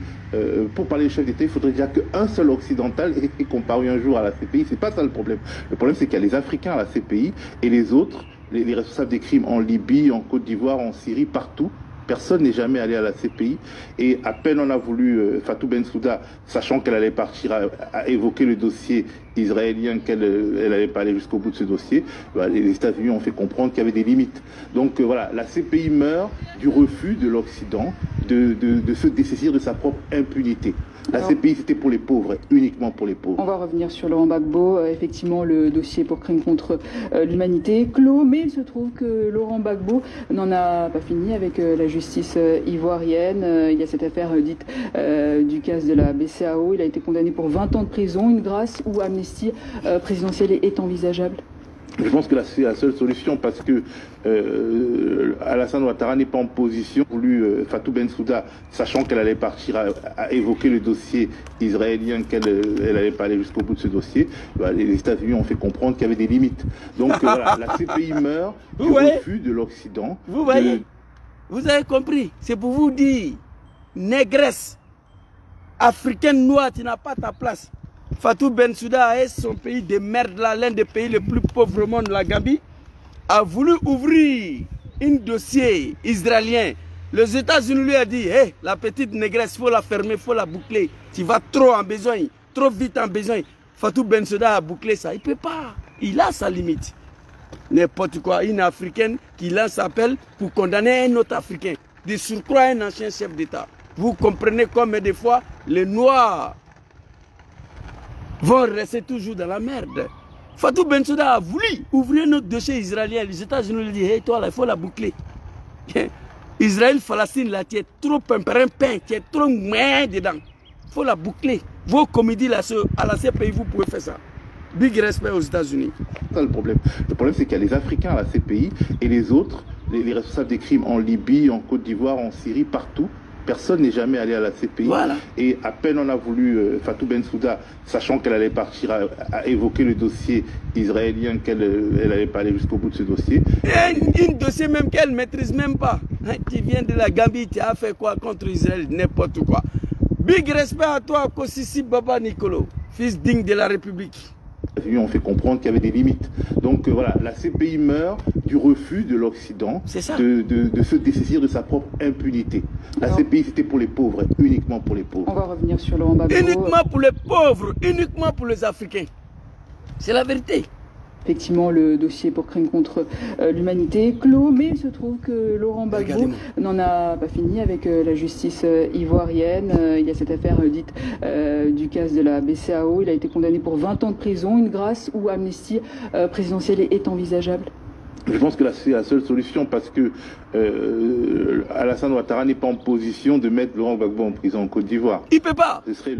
Speaker 9: pour parler des chefs d'État, il faudrait déjà qu'un seul occidental ait comparu un jour à la CPI. C'est pas ça le problème. Le problème, c'est qu'il y a les Africains à la CPI et les autres, les responsables des crimes en Libye, en Côte d'Ivoire, en Syrie, partout. Personne n'est jamais allé à la CPI et à peine on a voulu, Fatou Bensouda, sachant qu'elle allait partir à évoquer le dossier israélien, qu'elle n'allait pas aller jusqu'au bout de ce dossier, les États-Unis ont fait comprendre qu'il y avait des limites. Donc voilà, la CPI meurt du refus de l'Occident de se dessaisir de sa propre impunité. La CPI, c'était pour les pauvres, uniquement pour les pauvres.
Speaker 10: On va revenir sur Laurent Gbagbo. Effectivement, le dossier pour crime contre l'humanité est clos, mais il se trouve que Laurent Gbagbo n'en a pas fini avec la justice ivoirienne. Il y a cette affaire dite du cas de la BCAO. Il a été condamné pour 20 ans de prison. Une grâce ou amnistie présidentielle est envisageable?
Speaker 9: Je pense que c'est la seule solution parce que Alassane Ouattara n'est pas en position. Fatou Bensouda, sachant qu'elle allait partir à évoquer le dossier israélien, qu'elle n'allait pas aller jusqu'au bout de ce dossier, les États-Unis ont fait comprendre qu'il y avait des limites. Donc voilà, la CPI meurt du refus de l'Occident.
Speaker 2: Vous voyez, vous avez compris. C'est pour vous dire, négresse, africaine noire, tu n'as pas ta place. Fatou Bensouda est son pays de merde là, l'un des pays les plus pauvres au monde, la Gambie, a voulu ouvrir un dossier israélien. Les États-Unis lui ont dit, hey, la petite négresse, il faut la fermer, il faut la boucler. Tu vas trop en besoin, trop vite en besoin. Fatou Bensouda a bouclé ça. Il ne peut pas. Il a sa limite. N'importe quoi. Une Africaine qui lance appel pour condamner un autre Africain. De surcroît un ancien chef d'État. Vous comprenez combien de fois les Noirs vont rester toujours dans la merde. Fatou Bensouda a voulu ouvrir notre dossier israélien. Les États-Unis lui ont dit, hey, toi là, il faut la boucler. Israël, Palestine, là, tu es trop pain, tu es trop moins dedans. Il faut la boucler. Vos comédies là, à la CPI, vous pouvez faire ça. Big respect aux États-Unis.
Speaker 9: C'est ça le problème. Le problème, c'est qu'il y a les Africains à la CPI et les autres, les responsables des crimes en Libye, en Côte d'Ivoire, en Syrie, partout. Personne n'est jamais allé à la CPI. Voilà. Et à peine on a voulu, Fatou Bensouda, sachant qu'elle allait partir à évoquer le dossier israélien, qu'elle n'allait pas aller jusqu'au bout de ce dossier.
Speaker 2: Un dossier même qu'elle ne maîtrise même pas. Tu viens de la Gambie, tu as fait quoi contre Israël? N'importe quoi. Big respect à toi, Kosisi Baba Nicolo, fils digne de la République.
Speaker 9: Les ont fait comprendre qu'il y avait des limites. Donc voilà, la CPI meurt du refus de l'Occident de se dessaisir de sa propre impunité. La CPI, c'était pour les pauvres, uniquement pour les pauvres.
Speaker 10: On va revenir sur Laurent Gbagbo.
Speaker 2: Uniquement pour les pauvres, uniquement pour les Africains. C'est la vérité.
Speaker 10: Effectivement, le dossier pour crime contre l'humanité est clos, mais il se trouve que Laurent Gbagbo n'en a pas fini avec la justice ivoirienne. Il y a cette affaire dite du cas de la BCAO. Il a été condamné pour 20 ans de prison. Une grâce ou amnistie présidentielle est envisageable?
Speaker 9: Je pense que c'est la seule solution parce que Alassane Ouattara n'est pas en position de mettre Laurent Gbagbo en prison en Côte d'Ivoire.
Speaker 2: Il ne peut pas.
Speaker 9: Ce serait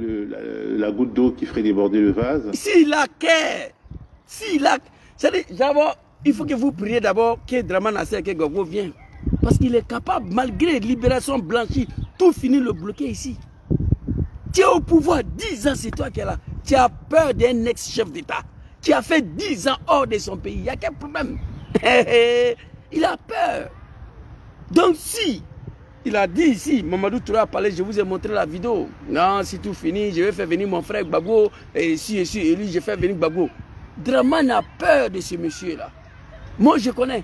Speaker 9: la goutte d'eau qui ferait déborder le vase.
Speaker 2: S'il a qu'à... S'il a... D'abord, il faut que vous priez d'abord que Dramane Asseké Gbagbo vienne. Parce qu'il est capable, malgré libération blanchie, tout finit le bloquer ici. Tu es au pouvoir 10 ans, c'est toi qui es là. Tu as peur d'un ex-chef d'État. Qui a fait 10 ans hors de son pays. Il y a quel problème? Il a peur. Donc si, il a dit ici, Mamadou Touré a parlé, je vous ai montré la vidéo. Non, si tout finit, je vais faire venir mon frère Gbagbo. Et lui, je fais venir Gbagbo. Dramane a peur de ce monsieur-là. Moi, je connais.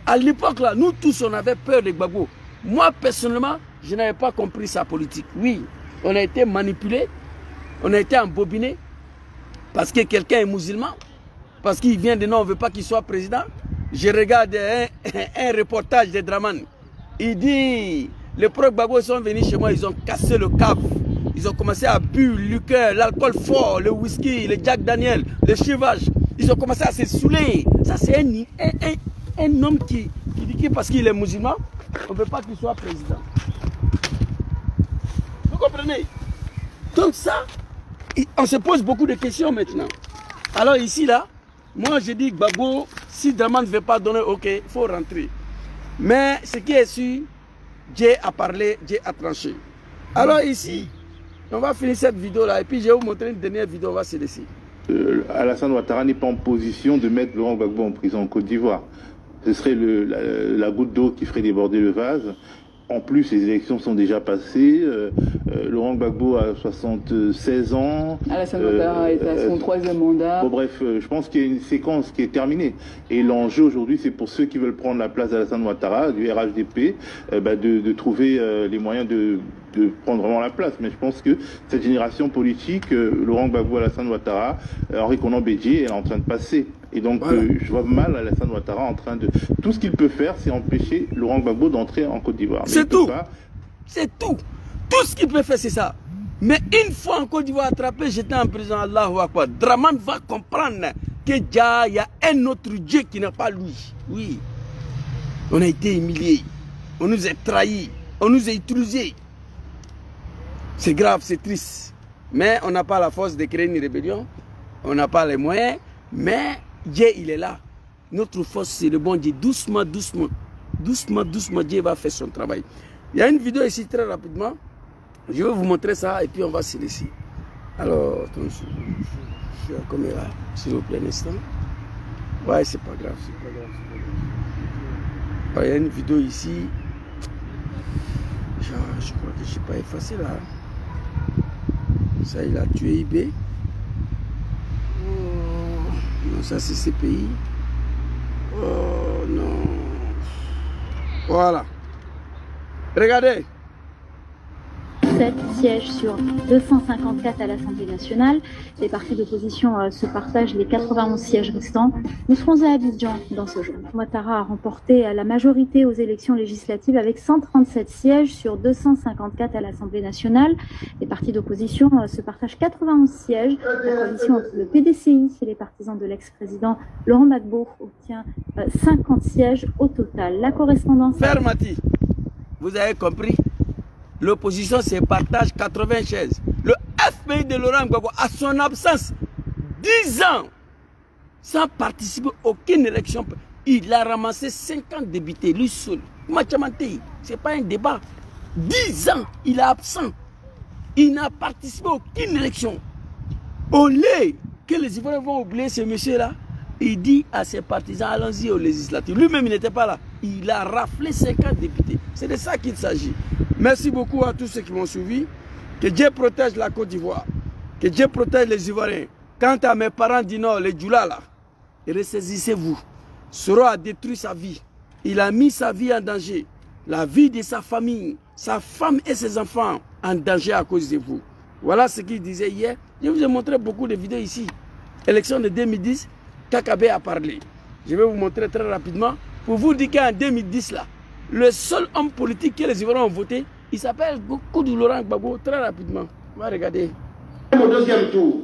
Speaker 2: À l'époque, là, nous tous, on avait peur de Gbagbo. Moi, personnellement, je n'avais pas compris sa politique. Oui, on a été manipulé, on a été embobiné, parce que quelqu'un est musulman, parce qu'il vient de nous, on ne veut pas qu'il soit président. Je regarde un reportage de Dramane. Il dit, les pro Gbagbo sont venus chez moi, ils ont cassé le cave. Ils ont commencé à buer le liqueur, l'alcool fort, le whisky, le Jack Daniel, le chivage. Ils ont commencé à se saouler. Ça, c'est un homme qui dit que parce qu'il est musulman, on ne veut pas qu'il soit président. Vous comprenez? Donc ça, on se pose beaucoup de questions maintenant. Alors ici, là, moi je dis Gbagbo, si Dramane ne veut pas donner, ok, il faut rentrer. Mais ce qui est sûr, Dieu a parlé, Dieu a tranché. Alors ici, on va finir cette vidéo-là et puis je vais vous montrer une dernière vidéo, on va se laisser.
Speaker 9: Alassane Ouattara n'est pas en position de mettre Laurent Gbagbo en prison en Côte d'Ivoire. Ce serait la goutte d'eau qui ferait déborder le vase. En plus, les élections sont déjà passées. Laurent Gbagbo a 76 ans.
Speaker 10: Alassane Ouattara est à son 3e mandat.
Speaker 9: Bon, bref, je pense qu'il y a une séquence qui est terminée. Et l'enjeu aujourd'hui, c'est pour ceux qui veulent prendre la place d'Alassane Ouattara, du RHDP, de trouver les moyens de prendre vraiment la place. Mais je pense que cette génération politique, Laurent Gbagbo, Alassane Ouattara, Henri Konan Bédié, elle est en train de passer. Et donc, voilà. Je vois mal Alassane Ouattara en train de... Tout ce qu'il peut faire, c'est empêcher Laurent Gbagbo d'entrer en Côte d'Ivoire.
Speaker 2: C'est tout. C'est tout. Tout ce qu'il peut faire, c'est ça. Mais une fois en Côte d'Ivoire attrapé, j'étais en prison, Allahu Akbar. Draman va comprendre qu'il y a un autre Dieu qui n'est pas lui. Oui. On a été humiliés. On nous a trahis. On nous a utilisés. C'est grave, c'est triste. Mais on n'a pas la force de créer une rébellion. On n'a pas les moyens. Mais Dieu, il est là. Notre force, c'est le bon Dieu. Doucement, doucement. Doucement, doucement, Dieu va faire son travail. Il y a une vidéo ici très rapidement. Je vais vous montrer ça et puis on va se laisser. Alors, attends, je suis à combien là? S'il vous plaît, un instant. Ouais, c'est pas grave, c'est pas grave. Ouais, il y a une vidéo ici. Je crois que je n'ai pas effacé là. Ça, il a tué IB. Oh, non, ça c'est CPI. Oh non. Voilà. Regardez.
Speaker 11: 7 sièges sur 254 à l'Assemblée nationale. Les partis d'opposition se partagent les 91 sièges restants. Nous serons à Abidjan dans ce jour. Ouattara a remporté la majorité aux élections législatives avec 137 sièges sur 254 à l'Assemblée nationale. Les partis d'opposition se partagent 91 sièges. La coalition entre le PDCI et les partisans de l'ex-président Laurent Gbagbo obtient 50 sièges au total. La correspondance...
Speaker 2: Fermati, vous avez compris? L'opposition se partage 80 chaises. Le FPI de Laurent Gbagbo, à son absence, 10 ans, sans participer à aucune élection, il a ramassé 50 députés, lui seul. Ce n'est pas un débat. 10 ans, il est absent. Il n'a participé à aucune élection. Au lieu que les Ivoiriens vont oublier ce monsieur-là, il dit à ses partisans, allons-y aux législatives. Lui-même, il n'était pas là. Il a raflé 50 députés. C'est de ça qu'il s'agit. Merci beaucoup à tous ceux qui m'ont suivi. Que Dieu protège la Côte d'Ivoire. Que Dieu protège les Ivoiriens. Quant à mes parents du Nord, les Djoula là, ressaisissez-vous. Soro a détruit sa vie. Il a mis sa vie en danger. La vie de sa famille, sa femme et ses enfants en danger à cause de vous. Voilà ce qu'il disait hier. Je vous ai montré beaucoup de vidéos ici. Élection de 2010, Kakabe a parlé. Je vais vous montrer très rapidement. Pour vous dire qu'en 2010 là, le seul homme politique que les Ivoiriens ont voté, il s'appelle Koudou Laurent Gbagbo. Très rapidement. On va regarder.
Speaker 4: Au deuxième tour.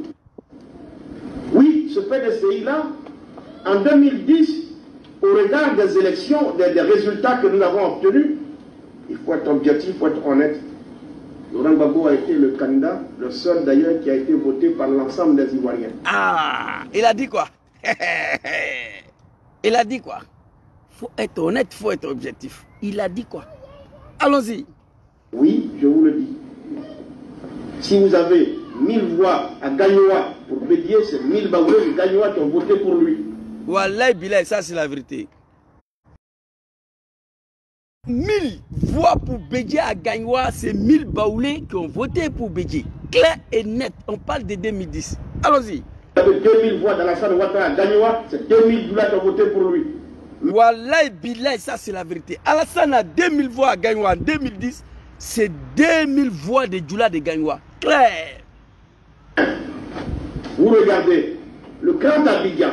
Speaker 4: Oui, ce PDCI-là, en 2010, au regard des élections, des résultats que nous avons obtenus, il faut être objectif, il faut être honnête. Laurent Gbagbo a été le candidat, le seul d'ailleurs qui a été voté par l'ensemble des Ivoiriens.
Speaker 2: Ah, il a dit quoi? Il a dit quoi? Il faut être honnête, il faut être objectif. Il a dit quoi? Allons-y.
Speaker 4: Oui, je vous le dis. Si vous avez 1000 voix à Gagnoa pour Bédié, c'est 1000 Baoulés de Gagnoa qui ont voté pour lui.
Speaker 2: Wallahi Bilay, ça c'est la vérité. 1000 voix pour Bédié à Gagnoa, c'est 1000 Baoulés qui ont voté pour Bédié. Clair et net, on parle de 2010. Allons-y.
Speaker 4: Vous avez 2000 voix dans la salle Ouattara à Gagnoa, c'est 2000 Doula qui ont voté pour lui.
Speaker 2: Wallahi Bilay, ça c'est la vérité. Alassane a 2000 voix à Gagnoa en 2010, c'est 2000 voix de Djoula de Gagnoa. Clair.
Speaker 4: Vous regardez, le Grand Abidjan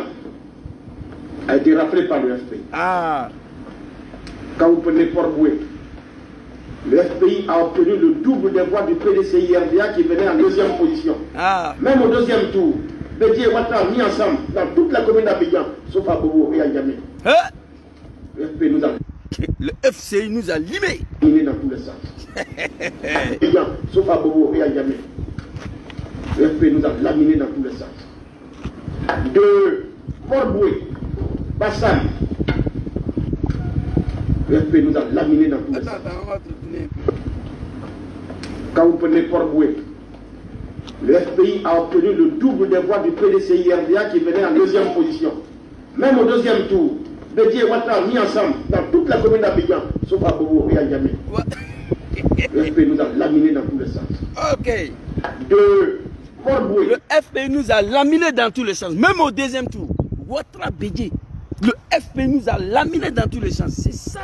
Speaker 4: a été rappelé par le FPI.
Speaker 2: Ah.
Speaker 4: Quand vous prenez Port-Boué, le FPI a obtenu le double des voix du PDCI-RDA qui venait en deuxième position.
Speaker 2: Ah.
Speaker 4: Même au deuxième tour, Bédié et Ouattara mis ensemble dans toute la commune d'Abidjan, sauf à Bobo et à Niamey.
Speaker 2: Hein?
Speaker 4: Le FPI nous a...
Speaker 2: Le FCI nous a limés.
Speaker 4: Dans tous les sens. Abidjan, sauf à Bobo et à Niamey. Le FPI nous a laminé dans tous les sens. De Port-Boué, Bassam, Le FP nous a laminés dans tous les sens. Quand vous prenez Port-Boué, le FPI a obtenu le double des voix du PDCI-RDA qui venait en deuxième position. Même au deuxième tour, Bédié et Ouattara mis ensemble dans toute la commune d'Abidjan, sauf à Bobo et à Niamey. Le FPI nous a laminés dans tous les sens.
Speaker 2: Ok.
Speaker 4: De Port-Boué.
Speaker 2: Le FPI nous a laminés dans tous les sens, même au deuxième tour. Ouattara, Bédié. Le FPI nous a laminés dans tous les sens. C'est ça.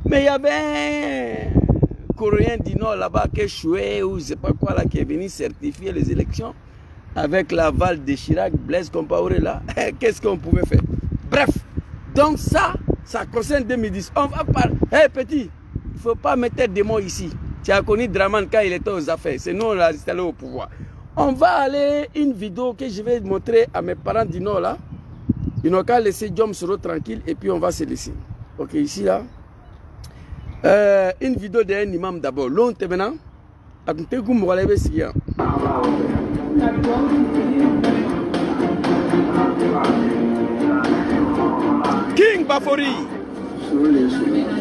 Speaker 2: Mais il y avait un Coréen du Nord là-bas qui échoué ou je ne sais pas quoi là, qui est venu certifier les élections avec l'aval de Chirac, Blaise Compaoré là. Qu'est-ce qu'on pouvait faire? Bref, donc ça concerne 2010. On va parler. Hé petit, il ne faut pas mettre des mots ici. Tu as connu Draman quand il était aux affaires. C'est nous on l'a installé au pouvoir. On va aller une vidéo que je vais montrer à mes parents du Nord là. Ils n'ont qu'à laisser Diom Soro tranquille et puis on va se laisser. Ok, ici là. Une vidéo d'un imam d'abord. L'on te maintenant. King Bafori.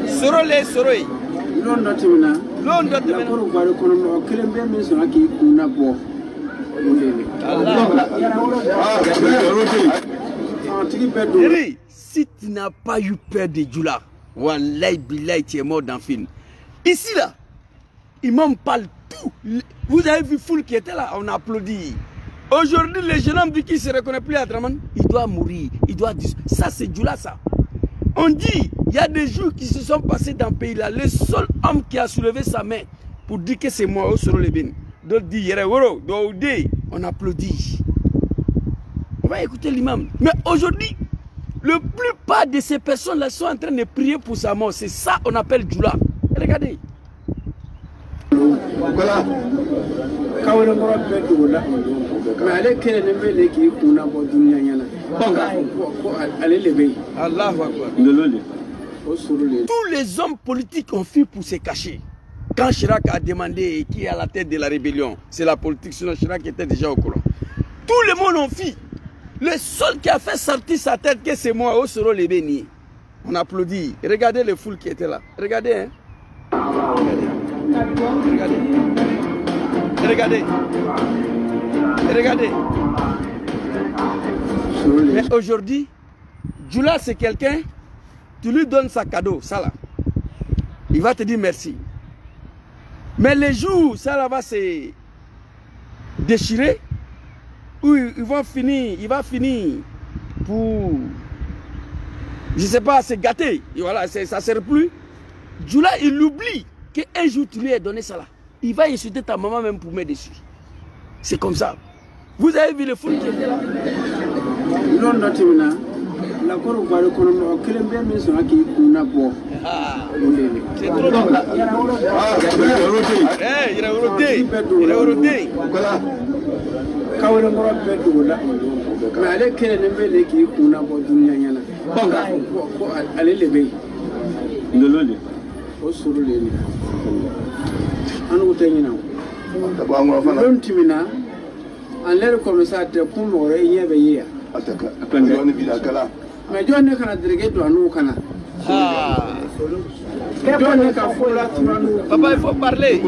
Speaker 2: Sorole Soroi.
Speaker 12: L'on doit
Speaker 2: si tu n'as pas eu peur de Djoula, Wallahi Billahi, tu es mort dans le film. Ici là, Imam parle tout. Vous avez vu foule qui était là, on applaudit. Aujourd'hui, les jeunes hommes qui ne se reconnaissent plus à Draman, il doit mourir, il doit dire. Ça, c'est Djoula, ça. On dit, il y a des jours qui se sont passés dans le pays là. Le seul homme qui a soulevé sa main pour dire que c'est moi, Osoro Lebin. D'autres disent, on applaudit. On va écouter l'imam. Mais aujourd'hui, la plupart de ces personnes-là sont en train de prier pour sa mort. C'est ça qu'on appelle Djoula. Regardez.
Speaker 12: Voilà.
Speaker 2: Tous les hommes politiques ont fui pour se cacher. Quand Chirac a demandé qui est à la tête de la rébellion, c'est la politique, sinon Chirac était déjà au courant. Tout le monde en fui. Le seul qui a fait sortir sa tête, que c'est moi, Osoro Lebeni. On applaudit. Regardez les foules qui étaient là. Regardez, hein. Regardez. Regardez. Regardez. Mais aujourd'hui, Djoula c'est quelqu'un, tu lui donnes sa cadeau, ça là. Il va te dire merci. Mais les jours, ça là va se déchirer, où il va finir pour, je ne sais pas, se gâter. Et voilà, ça ne sert plus. Djoula, il oublie qu'un jour tu lui as donné ça là. Il va insulter ta maman même pour mettre dessus. C'est comme ça. Vous avez vu le foule qui était là?
Speaker 12: La Cour va reconnaître que les biens sont acquis pour n'a pas.
Speaker 2: C'est trop long. Il a rodé. Il a rodé.
Speaker 12: Voilà. Quand on a perdu, mais allez, quel est le bel qui pour n'a pas d'union. Allez, les baies. De l'eau. Au sur les. En outenant. L'homme timina, en l'air comme ça, te pour mourir, il y avait hier. Mais John ne can déléguer à nous.
Speaker 2: Papa, il faut parler.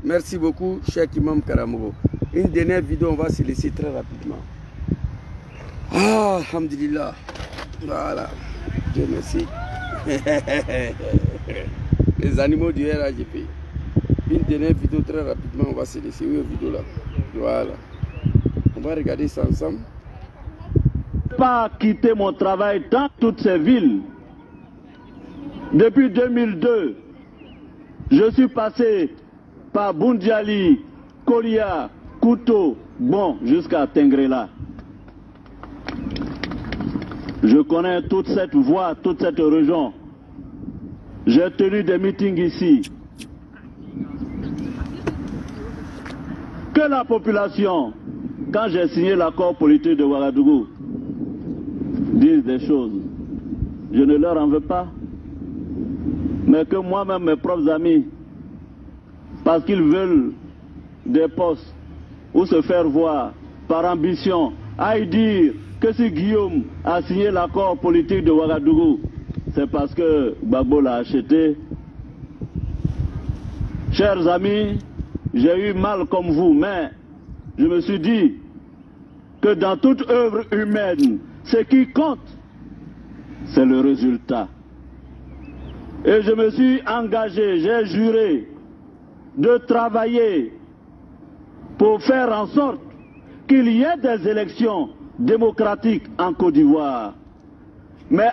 Speaker 2: Merci beaucoup, cher Imam Karamogo. Une dernière vidéo, on va se laisser très rapidement. Ah, alhamdulillah. Voilà. Dieu merci. Les animaux du RAGP. Une dernière vidéo très rapidement, on va se laisser. Oui, vidéo là. Voilà. On va regarder ça ensemble.
Speaker 5: Pas quitter mon travail dans toutes ces villes. Depuis 2002, je suis passé par Boundiali, Kolia, Kouto, Bon, jusqu'à Tengrela. Je connais toute cette voie, toute cette région. J'ai tenu des meetings ici. Que la population, quand j'ai signé l'accord politique de Ouagadougou, dise des choses. Je ne leur en veux pas. Mais que moi-même, mes propres amis, parce qu'ils veulent des postes, ou se faire voir par ambition, aille dire que si Guillaume a signé l'accord politique de Ouagadougou, c'est parce que Gbagbo l'a acheté. Chers amis, j'ai eu mal comme vous, mais je me suis dit que dans toute œuvre humaine, ce qui compte, c'est le résultat. Et je me suis engagé, j'ai juré de travailler pour faire en sorte qu'il y ait des élections démocratiques en Côte d'Ivoire. Mais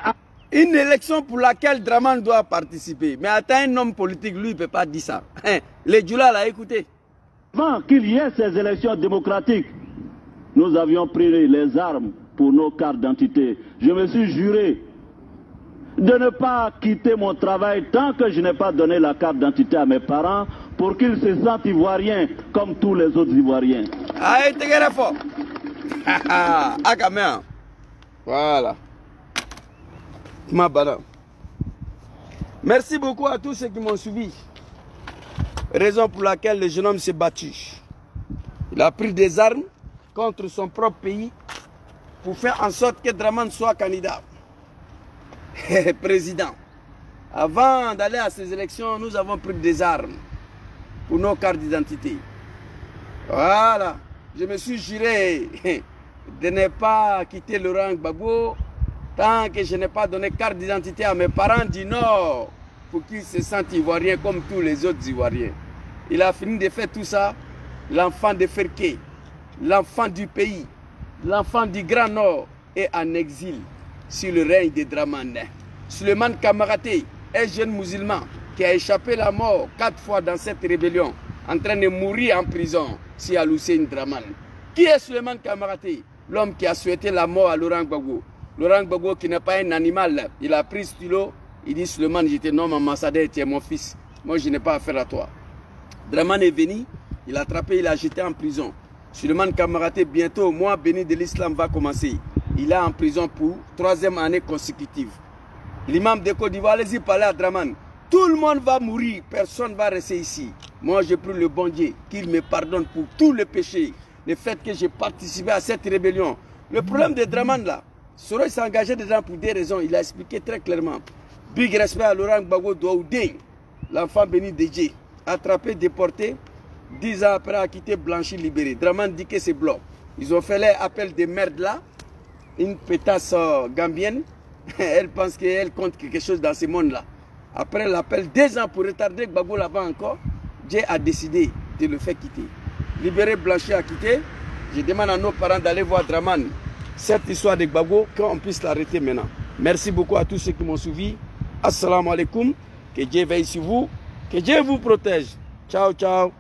Speaker 2: une élection pour laquelle Dramane doit participer. Mais attends, un homme politique, lui, ne peut pas dire ça. Les Djoula l'ont écouté.
Speaker 5: Avant qu'il y ait ces élections démocratiques, nous avions pris les armes pour nos cartes d'identité. Je me suis juré de ne pas quitter mon travail tant que je n'ai pas donné la carte d'identité à mes parents pour qu'ils se sentent ivoiriens comme tous les autres Ivoiriens.
Speaker 2: Aïe, t'es fort. Voilà. Merci beaucoup à tous ceux qui m'ont suivi. Raison pour laquelle le jeune homme s'est battu. Il a pris des armes contre son propre pays pour faire en sorte que Dramane soit candidat. Président. Avant d'aller à ces élections, nous avons pris des armes pour nos cartes d'identité. Voilà. Je me suis juré de ne pas quitter Laurent Gbagbo tant que je n'ai pas donné carte d'identité à mes parents du Nord pour qu'ils se sentent ivoiriens comme tous les autres Ivoiriens. Il a fini de faire tout ça. L'enfant de Ferké, l'enfant du pays, l'enfant du Grand Nord est en exil sur le règne de Dramane. Suleiman Kamaraté, un jeune musulman qui a échappé la mort 4 fois dans cette rébellion, en train de mourir en prison, si à Hussein Dramane. Qui est Suleiman Kamaraté? L'homme qui a souhaité la mort à Laurent Gbagbo. Laurent Gbagbo qui n'est pas un animal, il a pris stylo, il dit Suleiman, j'étais non ambassadeur, tu es mon fils. Moi je n'ai pas affaire à toi. Dramane est venu, il a attrapé, il a jeté en prison. Suleiman Kamaraté, bientôt, mois béni de l'islam va commencer. Il est en prison pour 3e année consécutive. L'imam de Côte d'Ivoire, allez-y parler à Dramane. Tout le monde va mourir, personne ne va rester ici. Moi, je prie le bon Dieu qu'il me pardonne pour tous les péchés. Le fait que j'ai participé à cette rébellion. Le problème de Dramane là, Soro s'est engagé dedans pour des raisons. Il a expliqué très clairement. Big respect à Laurent Gbagbo Douaoudé, l'enfant béni de Dieu. Attrapé, déporté, 10 ans après acquitté, blanchi, libéré. Dramane dit que c'est blanc. Ils ont fait l'appel de merde là. Une pétasse gambienne. Elle pense qu'elle compte quelque chose dans ce monde-là. Après l'appel, 2 ans pour retarder Gbagbo là-bas encore, Dieu a décidé de le faire quitter. Libéré, blanchi, acquitté. Je demande à nos parents d'aller voir Dramane. Cette histoire de Gbagbo, qu'on puisse l'arrêter maintenant. Merci beaucoup à tous ceux qui m'ont suivi. Assalamu alaikum. Que Dieu veille sur vous. Que Dieu vous protège. Ciao, ciao.